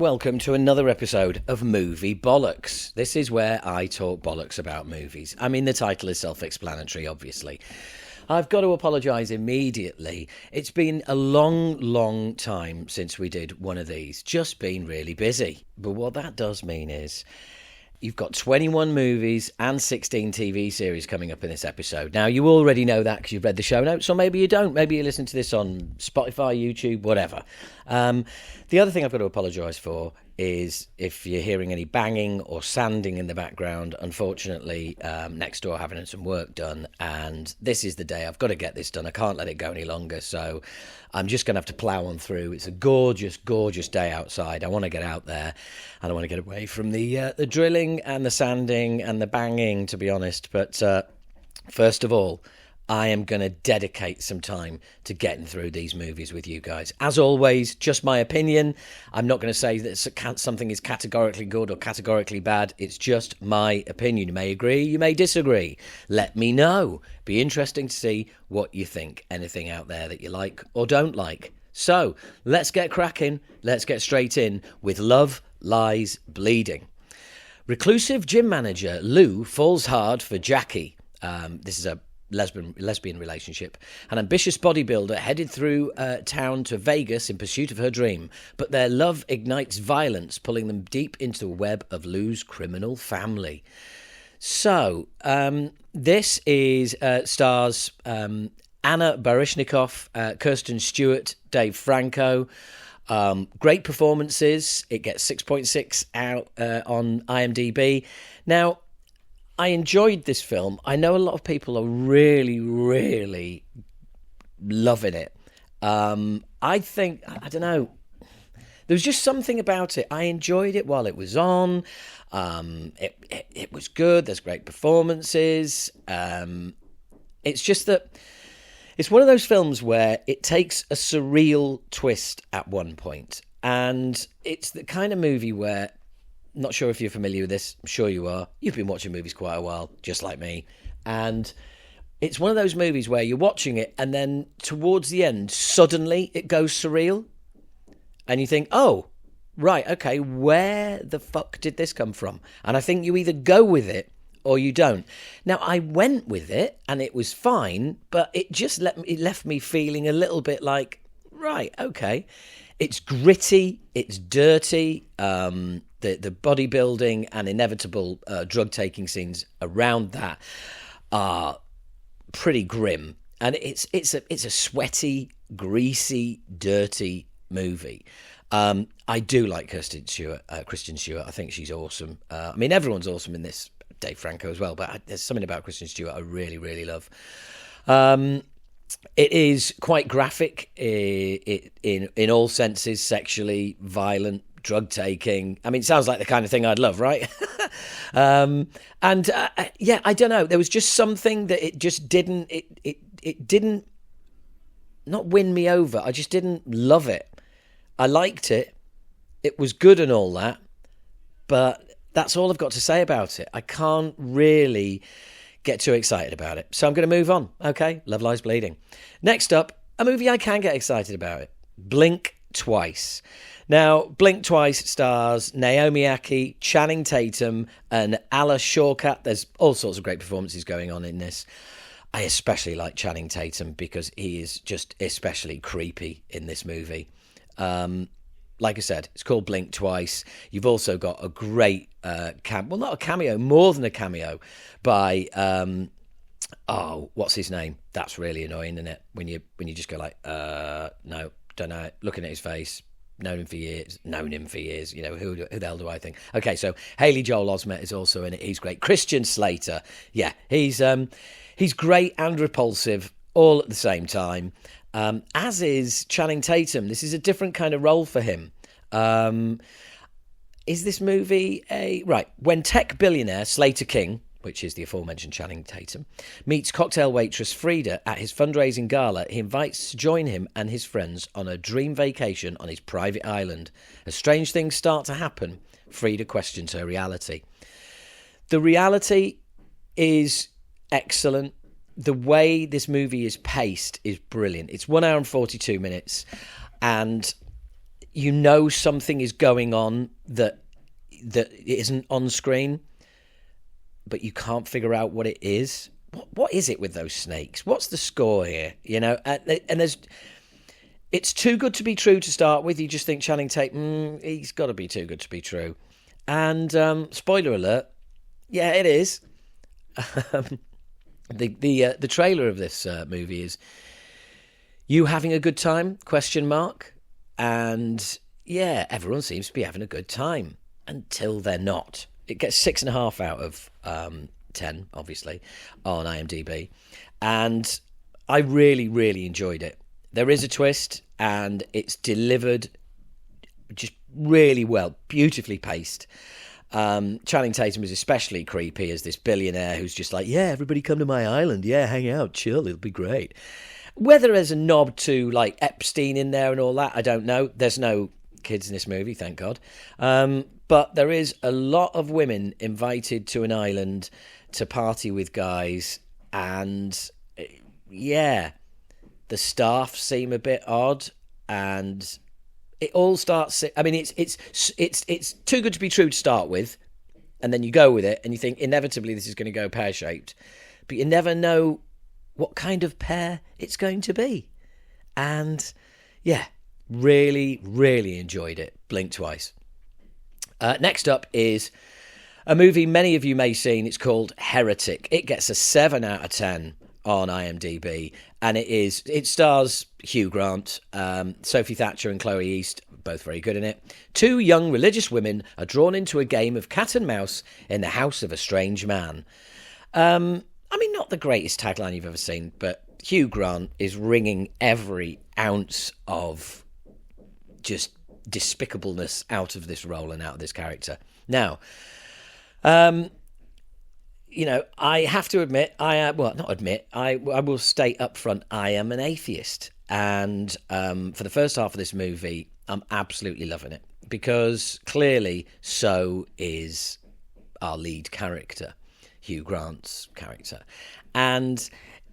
welcome to another episode of Movie Bollocks. This is where I talk bollocks about movies. I mean, the title is self-explanatory, obviously. I've got to apologise immediately. It's been a long time since we did one of these. Just been really busy. But what that does mean is you've got 21 movies and 16 TV series coming up in this episode. Now, you already know that because you've read the show notes, or maybe you don't. Maybe you listen to this on Spotify, YouTube, whatever. The other thing I've got to apologise for is if you're hearing any banging or sanding in the background. Unfortunately, next door having some work done, and this is the day I've got to get this done. I can't let it go any longer, so I'm just going to have to plough on through. It's a gorgeous day outside. I want to get out there, and I want to get away from the drilling and the sanding and the banging, to be honest. But first of all, I am going to dedicate some time to getting through these movies with you guys. As always, just my opinion. I'm not going to say that something is categorically good or categorically bad. It's just my opinion. You may agree, you may disagree. Let me know. Be interesting to see what you think. Anything out there that you like or don't like. So, let's get cracking. Let's get straight in with Love Lies Bleeding. Reclusive gym manager Lou falls hard for Jackie. This is a lesbian relationship. An ambitious bodybuilder headed through town to Vegas in pursuit of her dream, but their love ignites violence, pulling them deep into the web of Lou's criminal family. So, this is stars Anna Baryshnikov, Kirsten Stewart, Dave Franco. Great performances. It gets 6.6 out on IMDb. Now, I enjoyed this film. I know a lot of people are really loving it. I think, I don't know, there was just something about it. I enjoyed it while it was on. It was good. There's great performances. It's just that it's one of those films where it takes a surreal twist at one point. And it's the kind of movie where, not sure if you're familiar with this. I'm sure you are. You've been watching movies quite a while, just like me. And it's one of those movies where you're watching it and then towards the end, suddenly it goes surreal. And you think, oh, right, okay, where the fuck did this come from? And I think you either go with it or you don't. Now, I went with it and it was fine, but it just left me feeling a little bit like, right, okay. It's gritty, it's dirty, the bodybuilding and inevitable drug-taking scenes around that are pretty grim. And it's a sweaty, greasy, dirty movie. I do like Kristen Stewart. I think she's awesome. I mean, everyone's awesome in this. Dave Franco as well, but there's something about Kristen Stewart I really love. It is quite graphic in all senses, sexually, violent, drug taking. I mean, it sounds like the kind of thing I'd love, right? Yeah, I don't know. There was just something that it just didn't. It didn't not win me over. I just didn't love it. I liked it. It was good and all that, but that's all I've got to say about it. I can't really get too excited about it. So I'm going to move on. Okay, Love Lies Bleeding. Next up, a movie I can get excited about it. Blink Twice. Now, Blink Twice stars Naomi Ackie, Channing Tatum, and Ala Shawkat. There's all sorts of great performances going on in this. I especially like Channing Tatum because he is just especially creepy in this movie. Like I said, it's called Blink Twice. You've also got a great not a cameo, more than a cameo by what's his name? That's really annoying, isn't it? When you just go like, no, don't know it. Looking at his face, known him for years. You know, who the hell do I think? Okay, so Haley Joel Osment is also in it. He's great. Christian Slater, yeah, he's great and repulsive all at the same time. As is Channing Tatum. This is a different kind of role for him. Is this movie when tech billionaire Slater King, which is the aforementioned Channing Tatum, meets cocktail waitress Frida at his fundraising gala, he invites to join him and his friends on a dream vacation on his private island. As strange things start to happen, Frida questions her reality. The reality is excellent. The way this movie is paced is brilliant. It's 1 hour and 42 minutes, and you know something is going on that isn't on screen, but you can't figure out what it is. What is it with those snakes? What's the score here? You know, and it's too good to be true to start with. You just think Channing Tatum, he's got to be too good to be true. And spoiler alert, yeah, it is. The trailer of this movie is you having a good time? ? And yeah, everyone seems to be having a good time until they're not. It gets 6.5 out of 10, obviously, on IMDb. And I really, really enjoyed it. There is a twist, and it's delivered just really well, beautifully paced. Channing Tatum is especially creepy as this billionaire who's just like, yeah, everybody come to my island. Yeah, hang out, chill, it'll be great. Whether there's a nod to like Epstein in there and all that, I don't know. There's no kids in this movie, thank God. But there is a lot of women invited to an island to party with guys, and yeah, the staff seem a bit odd, and it all starts. I mean, it's too good to be true to start with, and then you go with it, and you think inevitably this is going to go pear-shaped, but you never know what kind of pear it's going to be. And yeah, really, really enjoyed it. Blinked twice. Next up is a movie many of you may have seen. It's called Heretic. It gets a 7 out of 10 on IMDb, and it stars Hugh Grant, Sophie Thatcher and Chloe East, both very good in it. 2 young religious women are drawn into a game of cat and mouse in the house of a strange man. I mean, not the greatest tagline you've ever seen, but Hugh Grant is wringing every ounce of just despicableness out of this role and out of this character. Now, you know, I have to admit, I will state up front, I am an atheist. And for the first half of this movie, I'm absolutely loving it, because clearly so is our lead character, Hugh Grant's character. And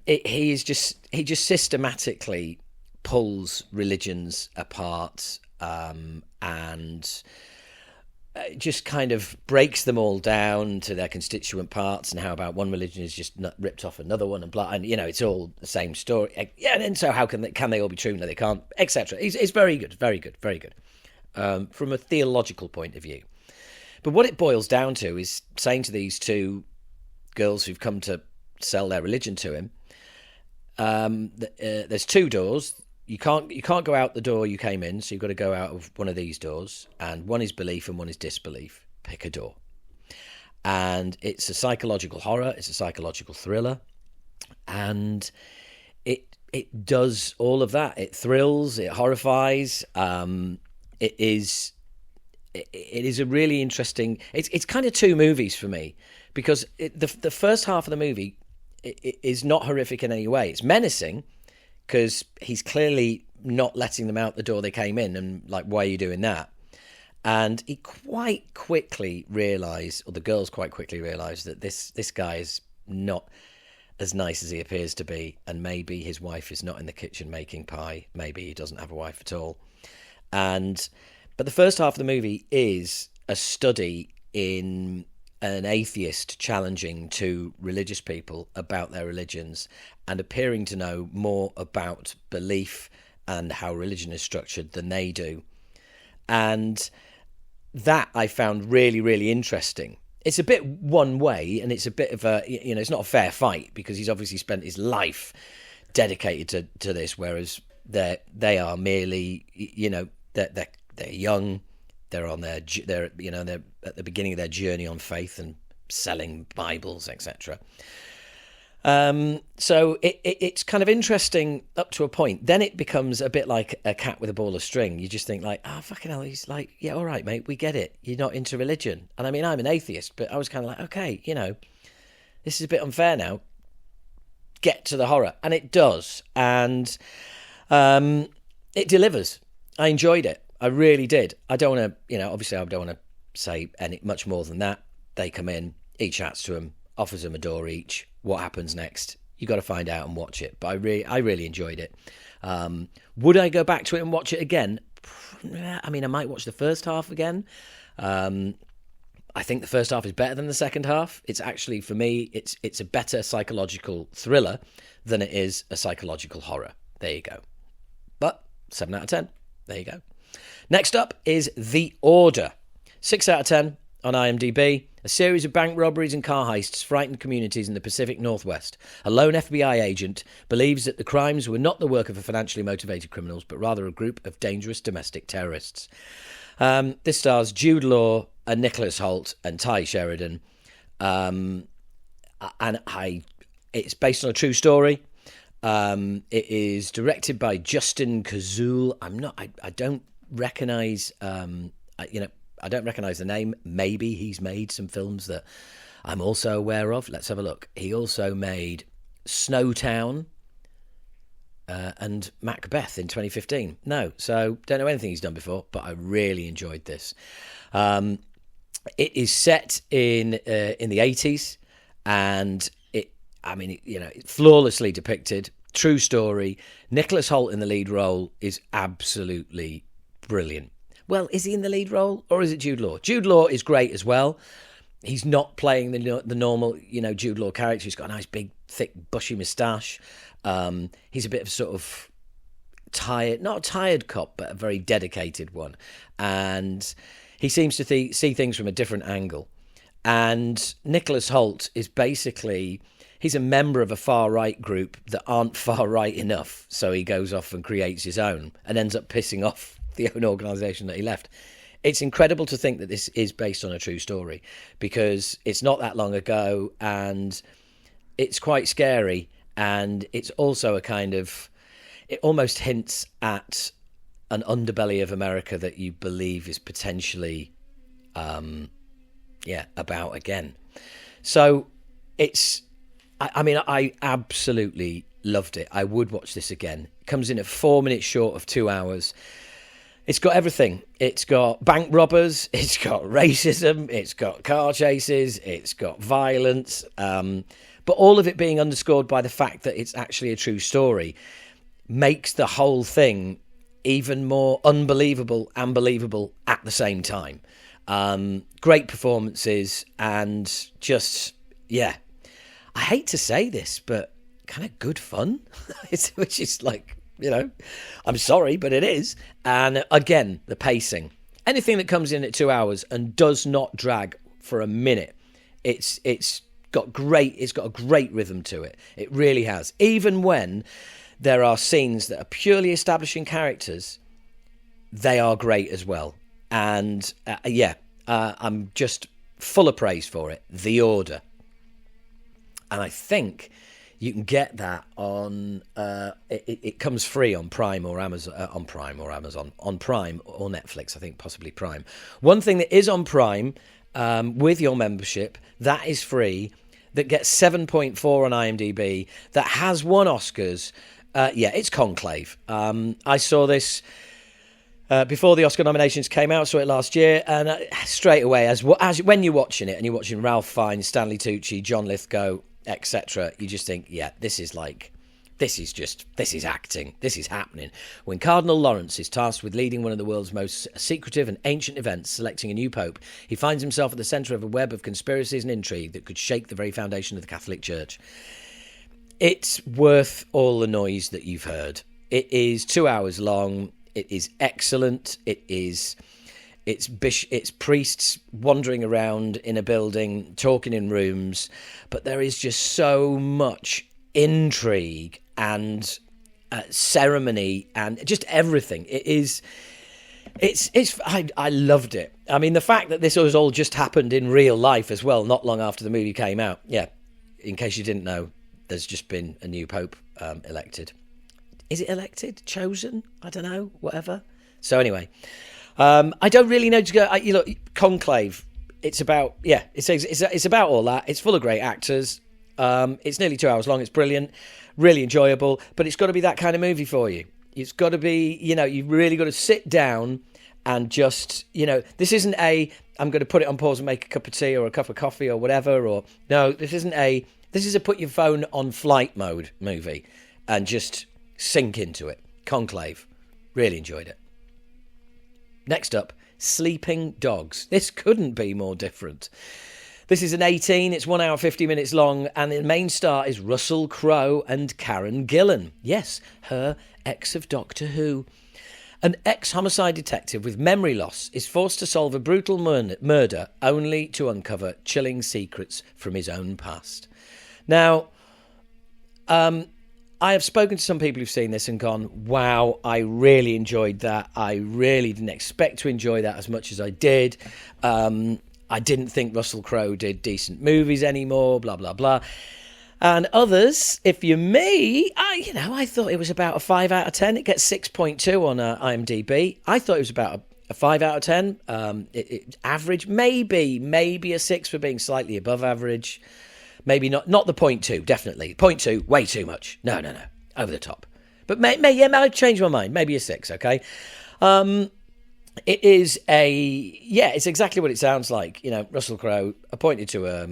he just systematically pulls religions apart, and just kind of breaks them all down to their constituent parts, and how about one religion is just ripped off another one, and blah, and you know, it's all the same story. Yeah, and then so how can they all be true? No, they can't, etc. It's very good, very good, very good, from a theological point of view. But what it boils down to is saying to these 2 girls who've come to sell their religion to him, there's 2 doors. You can't go out the door you came in, so you've got to go out of one of these doors, and one is belief and one is disbelief. Pick a door. And it's a psychological horror, it's a psychological thriller, and it does all of that. It thrills, it horrifies. It is a really interesting. It's kind of 2 movies for me, because the first half of the movie is not horrific in any way. It's menacing, because he's clearly not letting them out the door they came in, and like, why are you doing that? And he quite quickly realised, or the girls quite quickly realised, that this guy is not as nice as he appears to be, and maybe his wife is not in the kitchen making pie. Maybe he doesn't have a wife at all. But the first half of the movie is a study in an atheist challenging 2 religious people about their religions, and appearing to know more about belief and how religion is structured than they do. And that I found really, really interesting. It's a bit one way, and it's a bit of a, you know, it's not a fair fight, because he's obviously spent his life dedicated to this, whereas they are merely, you know, they're young, they're at the beginning of their journey on faith and selling Bibles, etc. So it's kind of interesting up to a point. Then it becomes a bit like a cat with a ball of string. You just think like, oh, fucking hell, he's like, yeah, all right, mate, we get it. You're not into religion. And I mean, I'm an atheist, but I was kind of like, okay, you know, this is a bit unfair now. Get to the horror. And it does. And it delivers. I enjoyed it. I really did. I don't want to, you know, obviously I don't want to say much more than that. They come in, he chats to them, offers them a door each. What happens next? You got to find out and watch it. But I really enjoyed it. Would I go back to it and watch it again? I mean, I might watch the first half again. I think the first half is better than the second half. It's actually, for me, it's a better psychological thriller than it is a psychological horror. There you go. But 7 out of 10. There you go. Next up is The Order. 6 out of 10 on IMDb. A series of bank robberies and car heists frightened communities in the Pacific Northwest. A lone FBI agent believes that the crimes were not the work of financially motivated criminals, but rather a group of dangerous domestic terrorists. This stars Jude Law and Nicholas Hoult and Ty Sheridan. It's based on a true story. It is directed by Justin Cazul. I don't recognise. I don't recognise the name. Maybe he's made some films that I'm also aware of. Let's have a look. He also made Snowtown and Macbeth in 2015. No, so don't know anything he's done before, but I really enjoyed this. It is set in the 80s, and it's flawlessly depicted. True story. Nicholas Hoult in the lead role is absolutely brilliant. Well, is he in the lead role, or is it Jude Law? Jude Law is great as well. He's not playing the normal, Jude Law character. He's got a nice, big, thick, bushy moustache. He's a bit of sort of not a tired cop, but a very dedicated one. And he seems to see things from a different angle. And Nicholas Hoult is basically, he's a member of a far-right group that aren't far-right enough. So he goes off and creates his own and ends up pissing off the own organisation that he left. It's incredible to think that this is based on a true story, because it's not that long ago and it's quite scary, and it's also a kind of, it almost hints at an underbelly of America that you believe is potentially about again. So it's, I absolutely loved it. I would watch this again. It comes in at 4 minutes short of 2 hours. It's got everything. It's got bank robbers, it's got racism, it's got car chases, it's got violence, but all of it being underscored by the fact that it's actually a true story makes the whole thing even more unbelievable and believable at the same time. Great performances, and just, I hate to say this, but kind of good fun, which is like, I'm sorry, but it is. And again, the pacing. Anything that comes in at 2 hours and does not drag for a minute, it's got a great rhythm to it. It really has. Even when there are scenes that are purely establishing characters, they are great as well. And I'm just full of praise for it. The Order. And I think you can get that on. It comes free on Prime or Amazon, on Prime or Netflix. I think possibly Prime. One thing that is on Prime with your membership that is free, that gets 7.4 on IMDb, that has won Oscars. It's Conclave. I saw this before the Oscar nominations came out. Saw it last year, and straight away, as when you're watching it and you're watching Ralph Fiennes, Stanley Tucci, John Lithgow, etc., you just think, this is acting. This is happening. When Cardinal Lawrence is tasked with leading one of the world's most secretive and ancient events, selecting a new pope, he finds himself at the centre of a web of conspiracies and intrigue that could shake the very foundation of the Catholic Church. It's worth all the noise that you've heard. It is 2 hours long. It is excellent. It's priests wandering around in a building, talking in rooms, but there is just so much intrigue and ceremony and just everything. I loved it. I mean, the fact that this was all just happened in real life as well, not long after the movie came out. Yeah, in case you didn't know, there's just been a new pope elected. Is it elected? Chosen? I don't know. Whatever. So anyway. I don't really know to go. Conclave. It's about it's about all that. It's full of great actors. It's nearly 2 hours long. It's brilliant, really enjoyable. But it's got to be that kind of movie for you. It's got to be, you've really got to sit down and just, this isn't I'm going to put it on pause and make a cup of tea or a cup of coffee or whatever. Or no, this is a put your phone on flight mode movie and just sink into it. Conclave. Really enjoyed it. Next up, Sleeping Dogs. This couldn't be more different. This is an 18, it's 1 hour 50 minutes long, and the main star is Russell Crowe and Karen Gillan. Yes, her ex of Doctor Who. An ex-homicide detective with memory loss is forced to solve a brutal murder only to uncover chilling secrets from his own past. Now, I have spoken to some people who've seen this and gone, wow, I really enjoyed that. I really didn't expect to enjoy that as much as I did. I didn't think Russell Crowe did decent movies anymore, blah, blah, blah. And others, if you're me, I thought it was about a 5 out of 10. It gets 6.2 on IMDb. I thought it was about a 5 out of 10. Average, maybe a 6 for being slightly above average. Maybe not the 0.2, definitely. 0.2, way too much. No, over the top. But I've changed my mind. Maybe a 6, okay? It is it's exactly what it sounds like. You know, Russell Crowe appointed to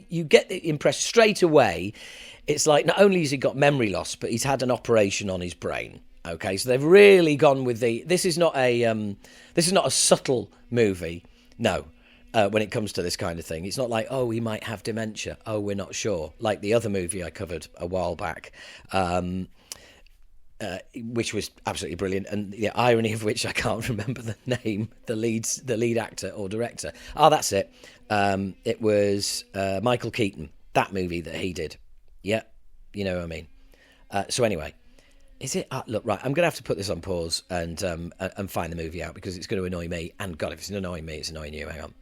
you get the impression straight away. It's like not only has he got memory loss, but he's had an operation on his brain. Okay, so they've really gone with this is not a subtle movie. No, when it comes to this kind of thing, it's not like, oh, he might have dementia. Oh, we're not sure. Like the other movie I covered a while back. Which was absolutely brilliant, and the irony of which I can't remember the name, the lead actor or director. Oh, that's it. It was Michael Keaton, that movie that he did. Yeah, you know what I mean. So anyway, is it? Look, right, I'm going to have to put this on pause and find the movie out because it's going to annoy me. And God, if it's annoying me, it's annoying you. Hang on.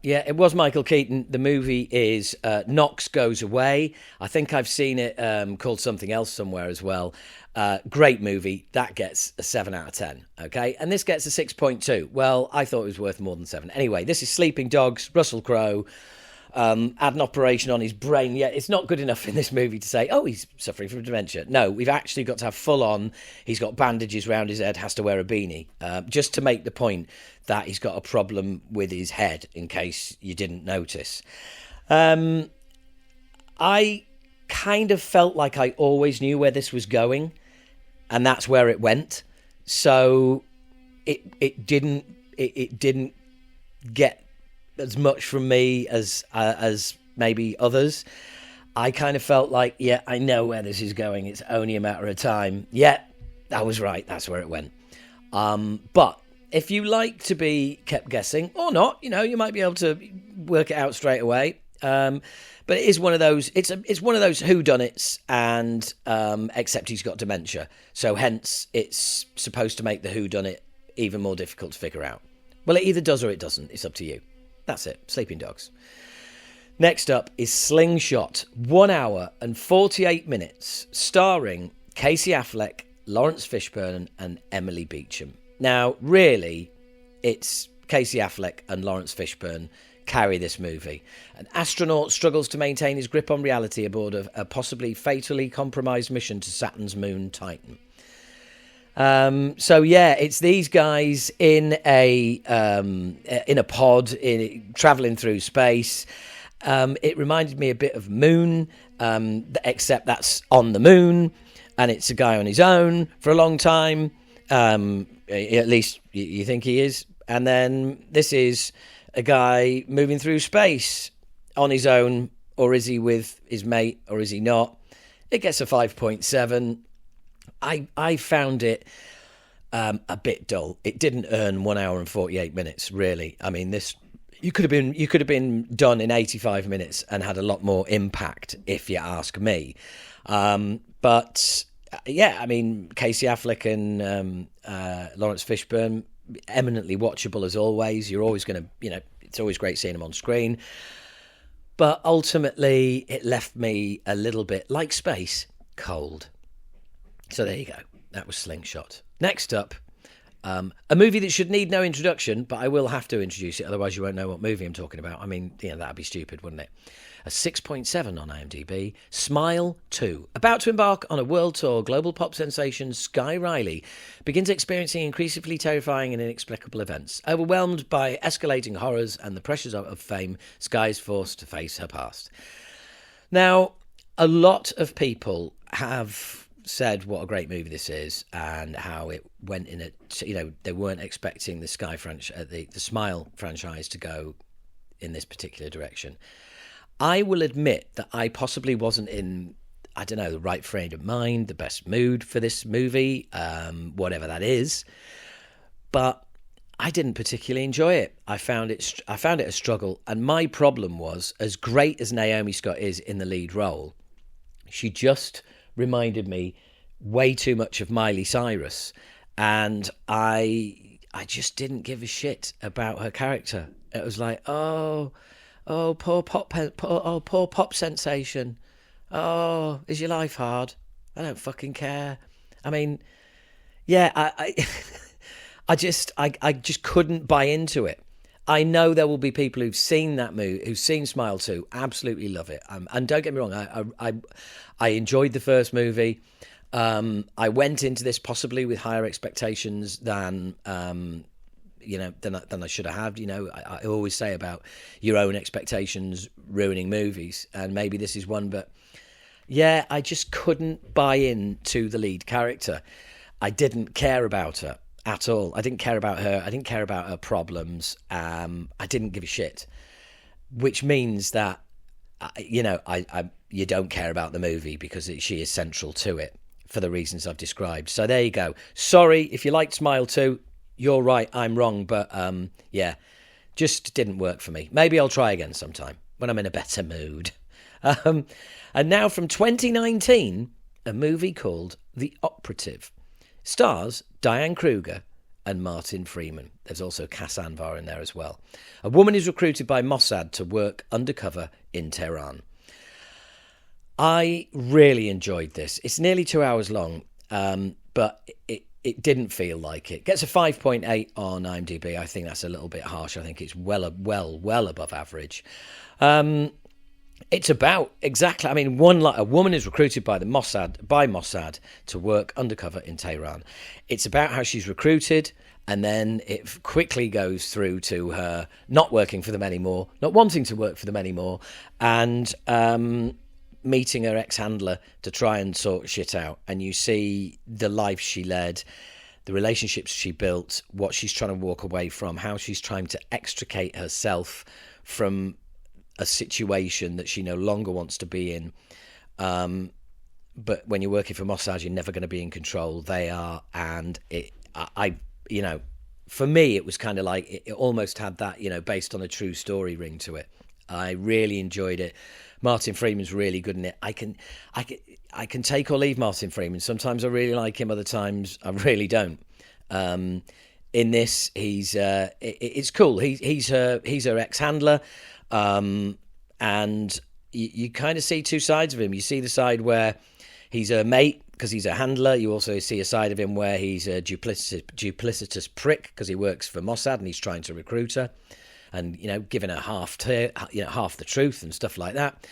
Yeah, it was Michael Keaton. The movie is Knox Goes Away. I think I've seen it called something else somewhere as well. Great movie. That gets a 7 out of 10. Okay, and this gets a 6.2. Well, I thought it was worth more than 7. Anyway, this is Sleeping Dogs, Russell Crowe. Had an operation on his brain. Yeah, it's not good enough in this movie to say, oh, he's suffering from dementia. No, we've actually got to have full on. He's got bandages around his head, has to wear a beanie, just to make the point that he's got a problem with his head, in case you didn't notice. I kind of felt like I always knew where this was going, and that's where it went. So it didn't get as much from me as maybe others. I kind of felt like, yeah, I know where this is going. It's only a matter of time. Yeah, I was right. That's where it went. But if you like to be kept guessing or not, you might be able to work it out straight away. But it is one of those. It's one of those whodunits, and except he's got dementia, so hence it's supposed to make the whodunit even more difficult to figure out. Well, it either does or it doesn't. It's up to you. That's it. Sleeping Dogs. Next up is Slingshot, 1 hour and 48 minutes, starring Casey Affleck, Lawrence Fishburne, and Emily Beecham. Now, really, it's Casey Affleck and Lawrence Fishburne carry this movie. An astronaut struggles to maintain his grip on reality aboard a possibly fatally compromised mission to Saturn's moon Titan. So yeah, it's these guys in a pod traveling through space. It reminded me a bit of Moon, except that's on the moon, and it's a guy on his own for a long time. At least you think he is, and then this is a guy moving through space on his own, or is he with his mate, or is he not? It gets a 5.7. I found it a bit dull. It didn't earn 1 hour and 48 minutes, really. I mean, this you could have been done in 85 minutes and had a lot more impact, if you ask me. But yeah, I mean, Casey Affleck and Lawrence Fishburne, eminently watchable as always. You're always going to, it's always great seeing them on screen. But ultimately, it left me a little bit, like space, cold. So there you go. That was Slingshot. Next up, a movie that should need no introduction, but I will have to introduce it, otherwise you won't know what movie I'm talking about. I mean, that'd be stupid, wouldn't it? A 6.7 on IMDb, Smile 2. About to embark on a world tour, global pop sensation Sky Riley begins experiencing increasingly terrifying and inexplicable events. Overwhelmed by escalating horrors and the pressures of fame, Sky is forced to face her past. Now, a lot of people have said what a great movie this is and how it went in they weren't expecting the the Smile franchise to go in this particular direction. I will admit that I possibly wasn't in, I don't know, the right frame of mind, the best mood for this movie, whatever that is. But I didn't particularly enjoy it. I found it a struggle. And my problem was, as great as Naomi Scott is in the lead role, she just reminded me way too much of Miley Cyrus. And I just didn't give a shit about her character. It was like, oh, poor pop sensation. Oh, is your life hard? I don't fucking care. I mean, yeah, I just couldn't buy into it. I know there will be people who've seen that movie, who've seen Smile 2, absolutely love it. And don't get me wrong, I enjoyed the first movie. I went into this possibly with higher expectations than I should have. I always say about your own expectations ruining movies, and maybe this is one. But yeah, I just couldn't buy into the lead character. I didn't care about her at all. I didn't care about her. I didn't care about her problems. I didn't give a shit, which means that you don't care about the movie because she is central to it for the reasons I've described. So there you go. Sorry if you liked Smile 2. You're right, I'm wrong, but yeah, just didn't work for me. Maybe I'll try again sometime when I'm in a better mood. And now from 2019, a movie called The Operative. Stars Diane Kruger and Martin Freeman. There's also Cass Anvar in there as well. A woman is recruited by Mossad to work undercover in Tehran. I really enjoyed this. It's nearly 2 hours long, but it didn't feel like it. Gets a 5.8 on IMDb. I think that's a little bit harsh. I think it's well above average. It's about exactly. I mean, a woman is recruited by Mossad to work undercover in Tehran. It's about how she's recruited, and then it quickly goes through to her not working for them anymore, not wanting to work for them anymore, and meeting her ex-handler to try and sort shit out. And you see the life she led, the relationships she built, what she's trying to walk away from, how she's trying to extricate herself from a situation that she no longer wants to be in. But when you're working for Mossad, you're never going to be in control. They are. And for me, it was kind of like, it almost had that, based on a true story ring to it. I really enjoyed it. Martin Freeman's really good in it. I can take or leave Martin Freeman. Sometimes I really like him, other times I really don't. In this, it's cool. He's her ex-handler, and you kind of see two sides of him. You see the side where he's her mate because he's a handler. You also see a side of him where he's a duplicitous prick because he works for Mossad and he's trying to recruit her, and giving her half the truth and stuff like that.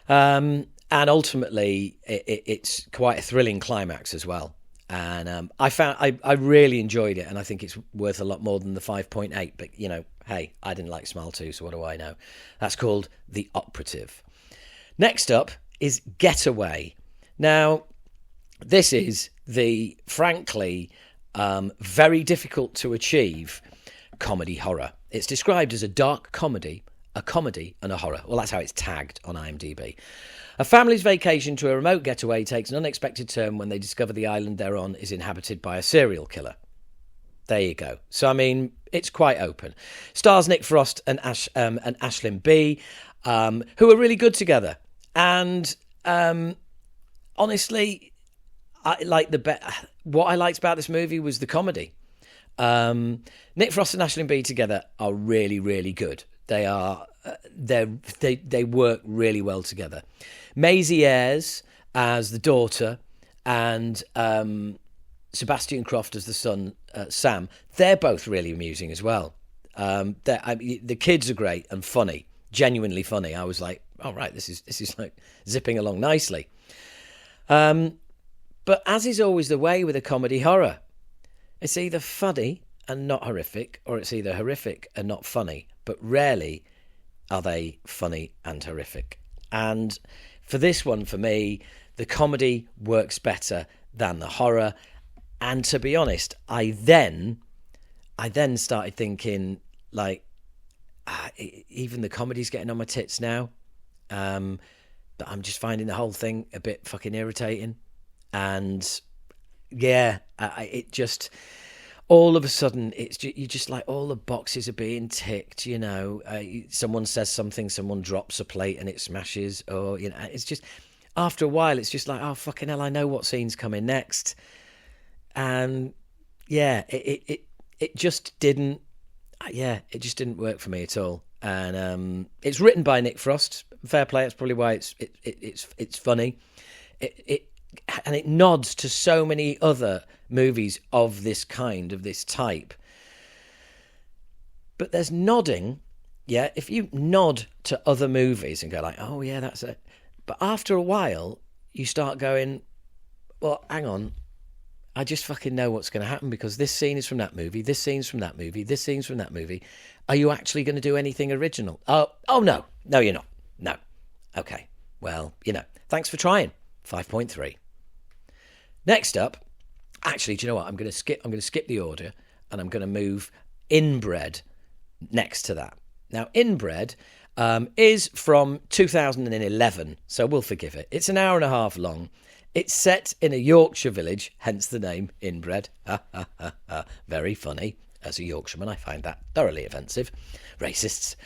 And ultimately, it's quite a thrilling climax as well. And I really enjoyed it, and I think it's worth a lot more than the 5.8. But hey, I didn't like Smile 2, so what do I know? That's called The Operative. Next up is Getaway. Now, this is the frankly very difficult to achieve comedy horror. It's described as a dark comedy, a comedy, and a horror. Well, that's how it's tagged on IMDb. A family's vacation to a remote getaway takes an unexpected turn when they discover the island they're on is inhabited by a serial killer. There you go. So, I mean, it's quite open. Stars Nick Frost and Aisling B, who are really good together. And honestly, what I liked about this movie was the comedy. Nick Frost and Aisling B together are really, really good. They are they work really well together. Maisie Ayres as the daughter and Sebastian Croft as the son, Sam. They're both really amusing as well. The kids are great and funny, genuinely funny. I was like, oh right, this is like zipping along nicely. But as is always the way with a comedy horror, it's either funny and not horrific, or it's either horrific and not funny. But rarely are they funny and horrific. And for this one, for me, The comedy works better than the horror. And to be honest, I then started thinking, like, even the comedy's getting on my tits now. But I'm just finding the whole thing a bit fucking irritating. And yeah, it just, all of a sudden, you just like, all the boxes are being ticked, you know. Someone says something, someone drops a plate and it smashes, or, you know, it's just, after a while, it's just like, oh, fucking hell, I know what scene's coming next. And yeah, it just didn't, it just didn't work for me at all. And it's written by Nick Frost. Fair play. That's probably why it's funny. And it nods to so many other movies of this kind, of this type. But there's nodding, yeah. If you nod to other movies and go like, oh yeah, that's it. But after a while, you start going, well, hang on. I just fucking know what's going to happen because this scene is from that movie, this scene's from that movie, this scene's from that movie. Are you actually going to do anything original? Oh no. No, you're not. No. Okay. Well, you know, thanks for trying. 5.3. Next up, actually, do you know what? I'm going to skip the order and I'm going to move Inbred next to that. Now, Inbred is from 2011, so we'll forgive it. It's an hour and a half long. It's set in a Yorkshire village, hence the name Inbred. Very funny. As a Yorkshireman, I find that thoroughly offensive. Racists.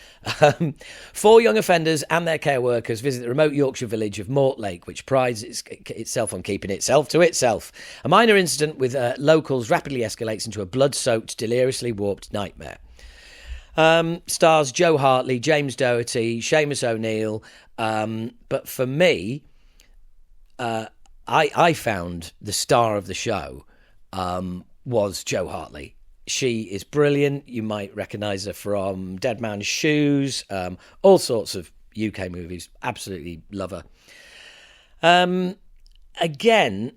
4 young offenders and their care workers visit the remote Yorkshire village of Mortlake, which prides itself on keeping itself to itself. A minor incident with locals rapidly escalates into a blood-soaked, deliriously warped nightmare. Stars Joe Hartley, James Doherty, Seamus O'Neill. But for me, I found the star of the show was Joe Hartley. She is brilliant. You might recognise her from Dead Man's Shoes, all sorts of UK movies. Absolutely love her. Again,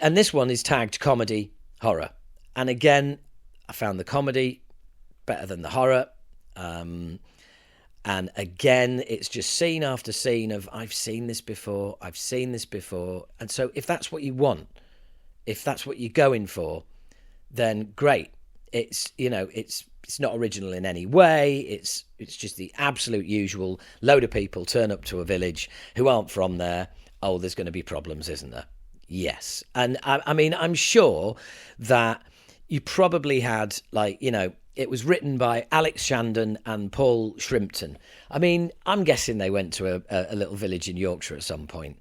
and this one is tagged comedy, horror. And again, I found the comedy better than the horror. And again, it's just scene after scene of, I've seen this before. And so if that's what you want, if that's what you're going for, then great. It's, you know, it's not original in any way. It's just the absolute usual. Load of people turn up to a village who aren't from there. Oh, there's going to be problems, isn't there? Yes. And I mean, I'm sure that you probably had, like, you know, it was written by Alex Shandon and Paul Shrimpton. I mean, I'm guessing they went to a little village in Yorkshire at some point,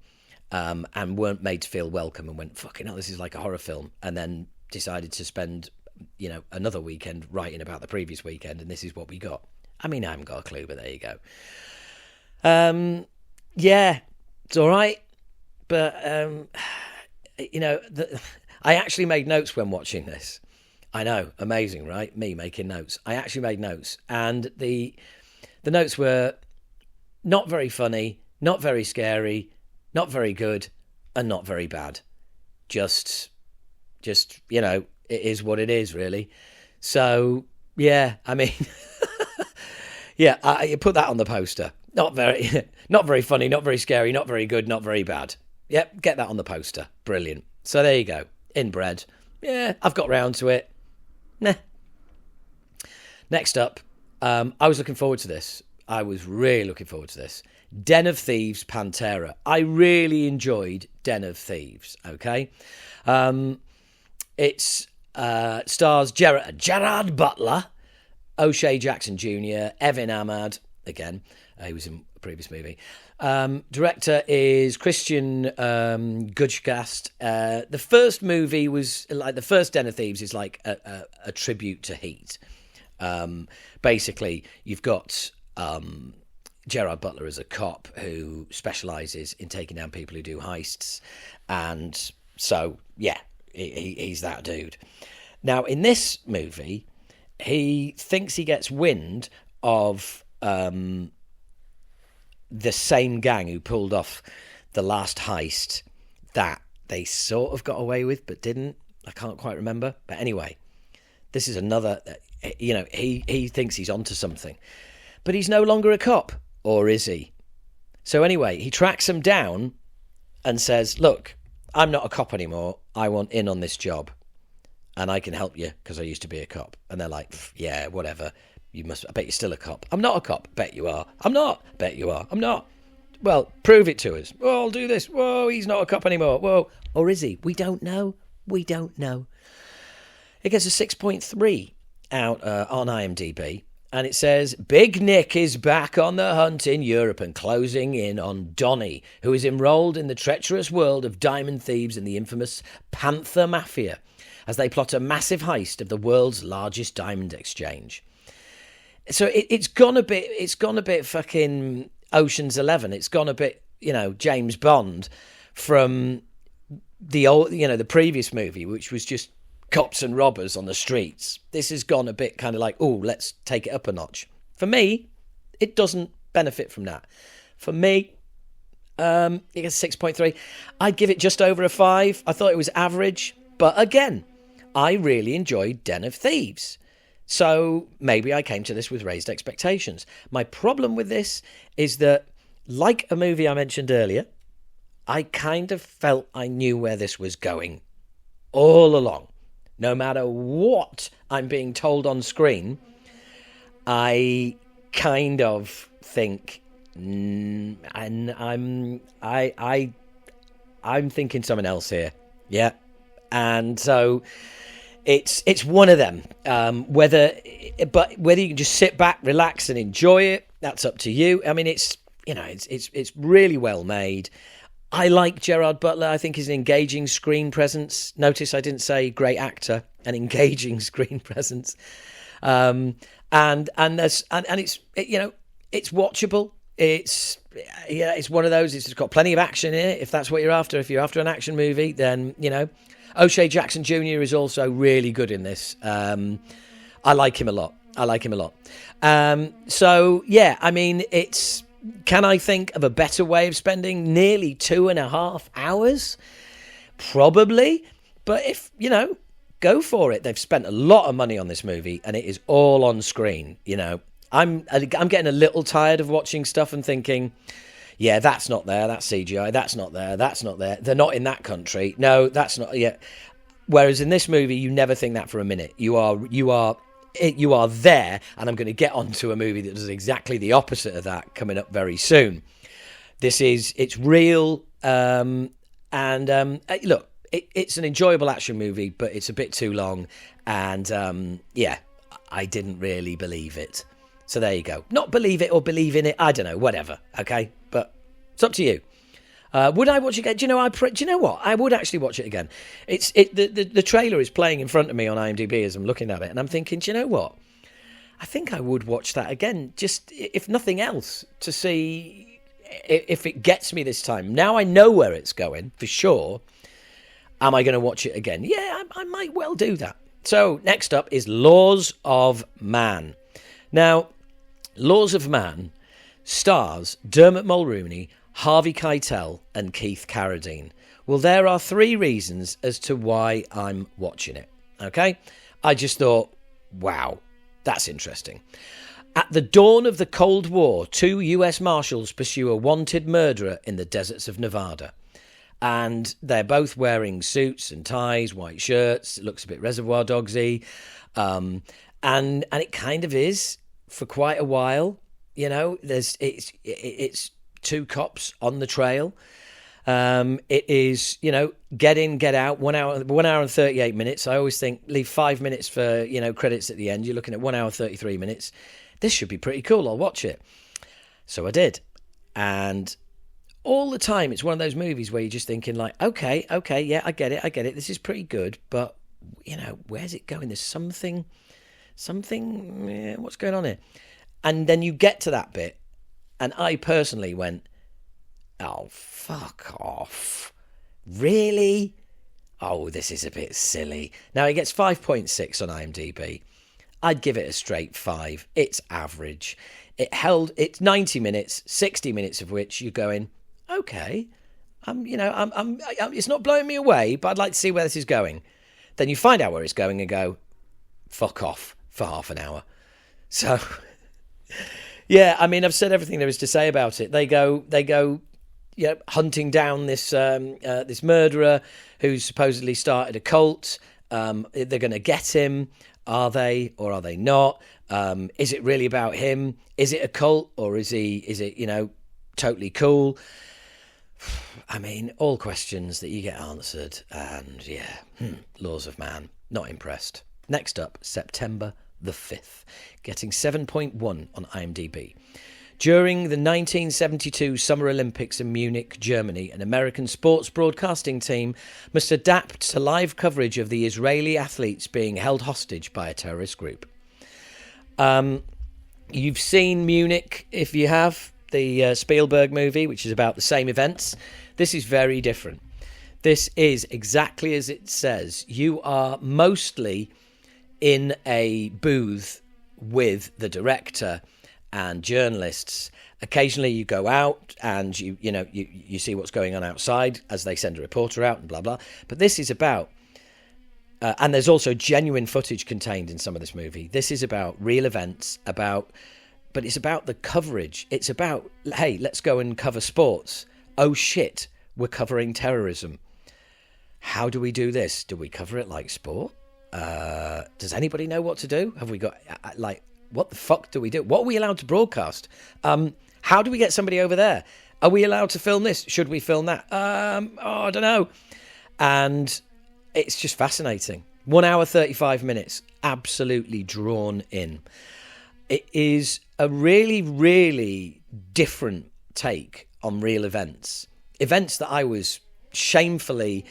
and weren't made to feel welcome and went, fucking hell, this is like a horror film. And then decided to spend, you know, another weekend writing about the previous weekend, and this is what we got. I mean, I haven't got a clue, but there you go. Yeah, it's all right. But, you know, I actually made notes when watching this. I know, amazing, right? Me making notes. I actually made notes, and the notes were not very funny, not very scary, not very good, and not very bad. Just you know, it is what it is, really. So yeah, I mean, yeah, I put that on the poster. Not very funny, not very scary, not very good, not very bad. Yep, get that on the poster. Brilliant. So there you go. Inbred. Yeah, I've got round to it. Nah. Next up, I was looking forward to this. I was really looking forward to this. Den of Thieves, Pantera. I really enjoyed Den of Thieves, okay? It's stars Gerard Butler, O'Shea Jackson Jr., Evan Ahmad, again, he was in a previous movie. Director is Christian Gudgast. The first movie was, like, the first Den of Thieves is like a tribute to Heat. Basically, you've got Gerard Butler as a cop who specialises in taking down people who do heists. And so, yeah, he's that dude. Now, in this movie, he thinks he gets wind of the same gang who pulled off the last heist that they sort of got away with but didn't. I can't quite remember. But anyway, this is another, you know, he thinks he's onto something. But he's no longer a cop, or is he? So anyway, he tracks them down and says, look, I'm not a cop anymore. I want in on this job. And I can help you because I used to be a cop. And they're like, yeah, whatever. I bet you're still a cop. I'm not a cop. Bet you are. I'm not. Bet you are. I'm not. Well, prove it to us. Well, I'll do this. Whoa, he's not a cop anymore. Whoa. Or is he? We don't know. We don't know. It gets a 6.3 out on IMDb. And it says, Big Nick is back on the hunt in Europe and closing in on Donnie, who is enrolled in the treacherous world of diamond thieves and the infamous Panther Mafia, as they plot a massive heist of the world's largest diamond exchange. So it's gone a bit fucking Ocean's 11. It's gone a bit, James Bond from the old, the previous movie, which was just cops and robbers on the streets. This has gone a bit kind of like, oh, let's take it up a notch. For me, it doesn't benefit from that. For me, it gets 6.3. I'd give it just over a 5. I thought it was average, but again, I really enjoyed Den of Thieves. So maybe I came to this with raised expectations. My problem with this is that, like a movie I mentioned earlier, I kind of felt I knew where this was going all along. No matter what I'm being told on screen, I kind of think, and I'm thinking someone else here. Yeah. And so it's one of them. Whether you can just sit back, relax, and enjoy it, that's up to you. I mean, it's really well made. I like Gerard Butler. I think he's an engaging screen presence. Notice I didn't say great actor, an engaging screen presence. And it's watchable. It's one of those. It's got plenty of action in it. If that's what you're after, if you're after an action movie, then O'Shea Jackson Jr. is also really good in this. I like him a lot. So yeah, I mean, can I think of a better way of spending nearly 2.5 hours? Probably. But if, go for it. They've spent a lot of money on this movie and it is all on screen. I'm getting a little tired of watching stuff and thinking, yeah, that's not there. That's CGI. That's not there. That's not there. They're not in that country. No, that's not. Yeah. Whereas in this movie, you never think that for a minute. You are there, and I'm going to get onto a movie that does exactly the opposite of that coming up very soon. It's real, look, it's an enjoyable action movie, but it's a bit too long, and I didn't really believe it. So there you go. Not believe it or believe in it, I don't know, whatever, okay? But it's up to you. Would I watch it again? Do you know what? I would actually watch it again. The trailer is playing in front of me on IMDb as I'm looking at it, and I'm thinking, do you know what? I think I would watch that again, just if nothing else, to see if it gets me this time. Now I know where it's going, for sure. Am I going to watch it again? Yeah, I might well do that. So next up is Laws of Man. Now, Laws of Man stars Dermot Mulroney, Harvey Keitel and Keith Carradine. Well, there are 3 reasons as to why I'm watching it, okay? I just thought, wow, that's interesting. At the dawn of the Cold War, 2 US Marshals pursue a wanted murderer in the deserts of Nevada. And they're both wearing suits and ties, white shirts. It looks a bit Reservoir Dogsy. And it kind of is for quite a while. It's 2 cops on the trail. It is, get in, get out, 1 hour and 38 minutes. I always think leave 5 minutes for, credits at the end. You're looking at 1 hour, 33 minutes. This should be pretty cool. I'll watch it. So I did. And all the time, it's one of those movies where you're just thinking like, okay, yeah, I get it. This is pretty good. But, where's it going? There's something, what's going on here? And then you get to that bit. And I personally went, oh, fuck off. Really? Oh, this is a bit silly. Now, it gets 5.6 on IMDb. I'd give it a straight 5. It's average. It's 90 minutes, 60 minutes of which you're going, okay, it's not blowing me away, but I'd like to see where this is going. Then you find out where it's going and go, fuck off for half an hour. So... yeah, I mean, I've said everything there is to say about it. They go, hunting down this murderer who's supposedly started a cult. They're going to get him. Are they, or are they not? Is it really about him? Is it a cult, or is it totally cool? I mean, all questions that you get answered, and laws of man. Not impressed. Next up, September the 5th, getting 7.1 on IMDb. During the 1972 Summer Olympics in Munich, Germany, an American sports broadcasting team must adapt to live coverage of the Israeli athletes being held hostage by a terrorist group. You've seen Munich, if you have, the Spielberg movie, which is about the same events. This is very different. This is exactly as it says. You are mostly in a booth with the director and journalists. Occasionally you go out and you see what's going on outside as they send a reporter out and blah blah. But this is about and there's also genuine footage contained in some of this movie. This is about real events, but it's about the coverage. It's about, hey, let's go and cover sports. Oh shit, we're covering terrorism. How do we do this? Do we cover it like sport? Does anybody know what to do? Have we got what the fuck do we do? What are we allowed to broadcast? How do we get somebody over there? Are we allowed to film this? Should we film that? I don't know. And it's just fascinating. 1 hour, 35 minutes. Absolutely drawn in. It is a really, really different take on real events. Events that I was shamefully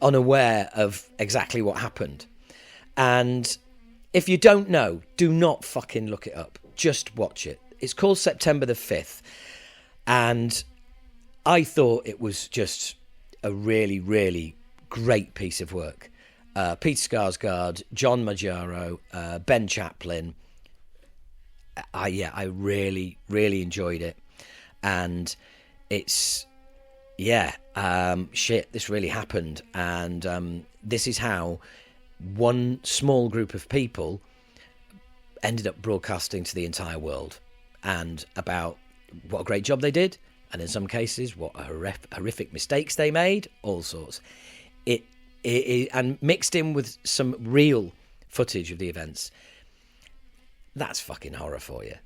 unaware of exactly what happened. And if you don't know, do not fucking look it up. Just watch it. It's called September the 5th. And I thought it was just a really, really great piece of work. Peter Skarsgård, John Maggiaro, Ben Chaplin. I really, really enjoyed it. And it's, this really happened. And this is how one small group of people ended up broadcasting to the entire world, and about what a great job they did, and in some cases what horrific mistakes they made, all sorts. It and mixed in with some real footage of the events. That's fucking horror for you.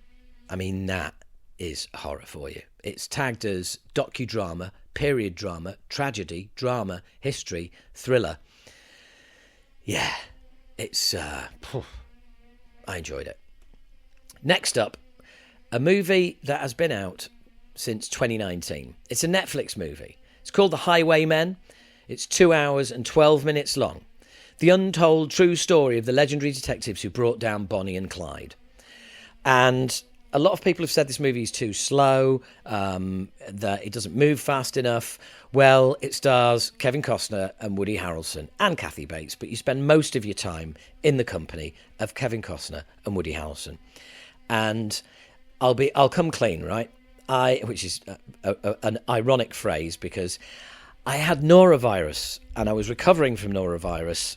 I mean, that is horror for you. It's tagged as docudrama, period drama, tragedy, drama, history, thriller. Yeah, it's, I enjoyed it. Next up, a movie that has been out since 2019. It's a Netflix movie. It's called The Highwaymen. It's 2 hours and 12 minutes long. The untold true story of the legendary detectives who brought down Bonnie and Clyde. And a lot of people have said this movie is too slow, that it doesn't move fast enough. Well, it stars Kevin Costner and Woody Harrelson and Kathy Bates, but you spend most of your time in the company of Kevin Costner and Woody Harrelson. And I'll come clean, right? Which is an ironic phrase, because I had norovirus and I was recovering from norovirus,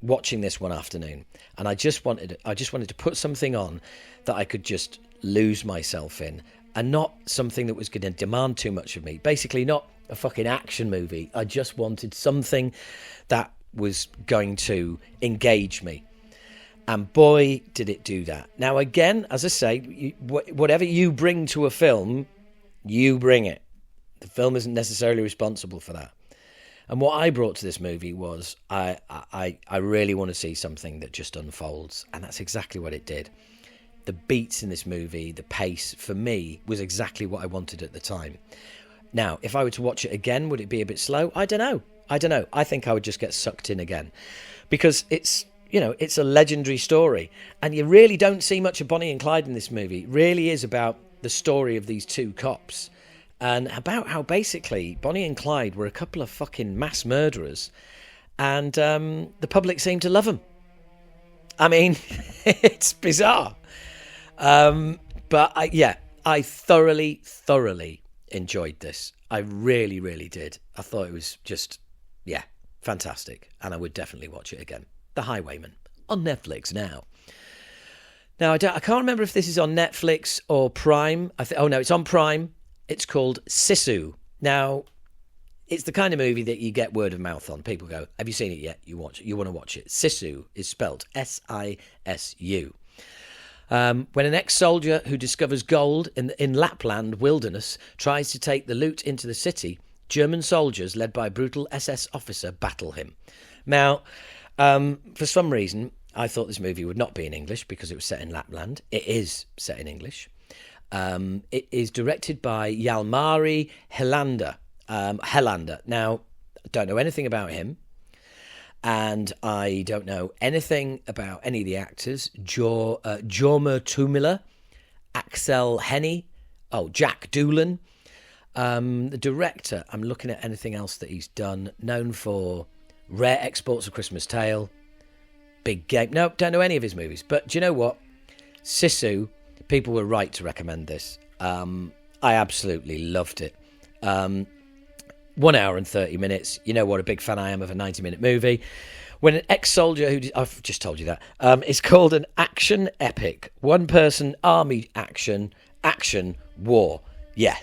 watching this one afternoon, and I just wanted to put something on that I could just lose myself in, and not something that was going to demand too much of me. Basically, not a fucking action movie. I just wanted something that was going to engage me. And boy, did it do that. Now, again, as I say, whatever you bring to a film, you bring it. The film isn't necessarily responsible for that. And what I brought to this movie was I really want to see something that just unfolds. And that's exactly what it did. The beats in this movie, the pace, for me, was exactly what I wanted at the time. Now, if I were to watch it again, would it be a bit slow? I don't know. I think I would just get sucked in again. Because it's a legendary story. And you really don't see much of Bonnie and Clyde in this movie. It really is about the story of these two cops. And about how basically Bonnie and Clyde were a couple of fucking mass murderers. And the public seemed to love them. I mean, it's bizarre. But I thoroughly enjoyed this. I really, really did. I thought it was just, fantastic. And I would definitely watch it again. The Highwaymen on Netflix now. Now, I can't remember if this is on Netflix or Prime. No, it's on Prime. It's called Sisu. Now, it's the kind of movie that you get word of mouth on. People go, have you seen it yet? You want to watch it. Sisu is spelt S-I-S-U. When an ex-soldier who discovers gold in Lapland wilderness tries to take the loot into the city, German soldiers led by a brutal SS officer battle him. Now, for some reason, I thought this movie would not be in English because it was set in Lapland. It is set in English. It is directed by Jalmari Helander. Now, I don't know anything about him, and I don't know anything about any of the actors. Jorma Tumila, Axel Henny, Jack Doolan. The director, I'm looking at anything else that he's done, known for Rare Exports of Christmas Tale, Big Game. No, don't know any of his movies, but do you know what? Sisu, people were right to recommend this. I absolutely loved it. 1 hour and 30 minutes. You know what a big fan I am of a 90-minute movie. When an ex-soldier I've just told you that. It's called an action epic. One-person army action war. Yeah.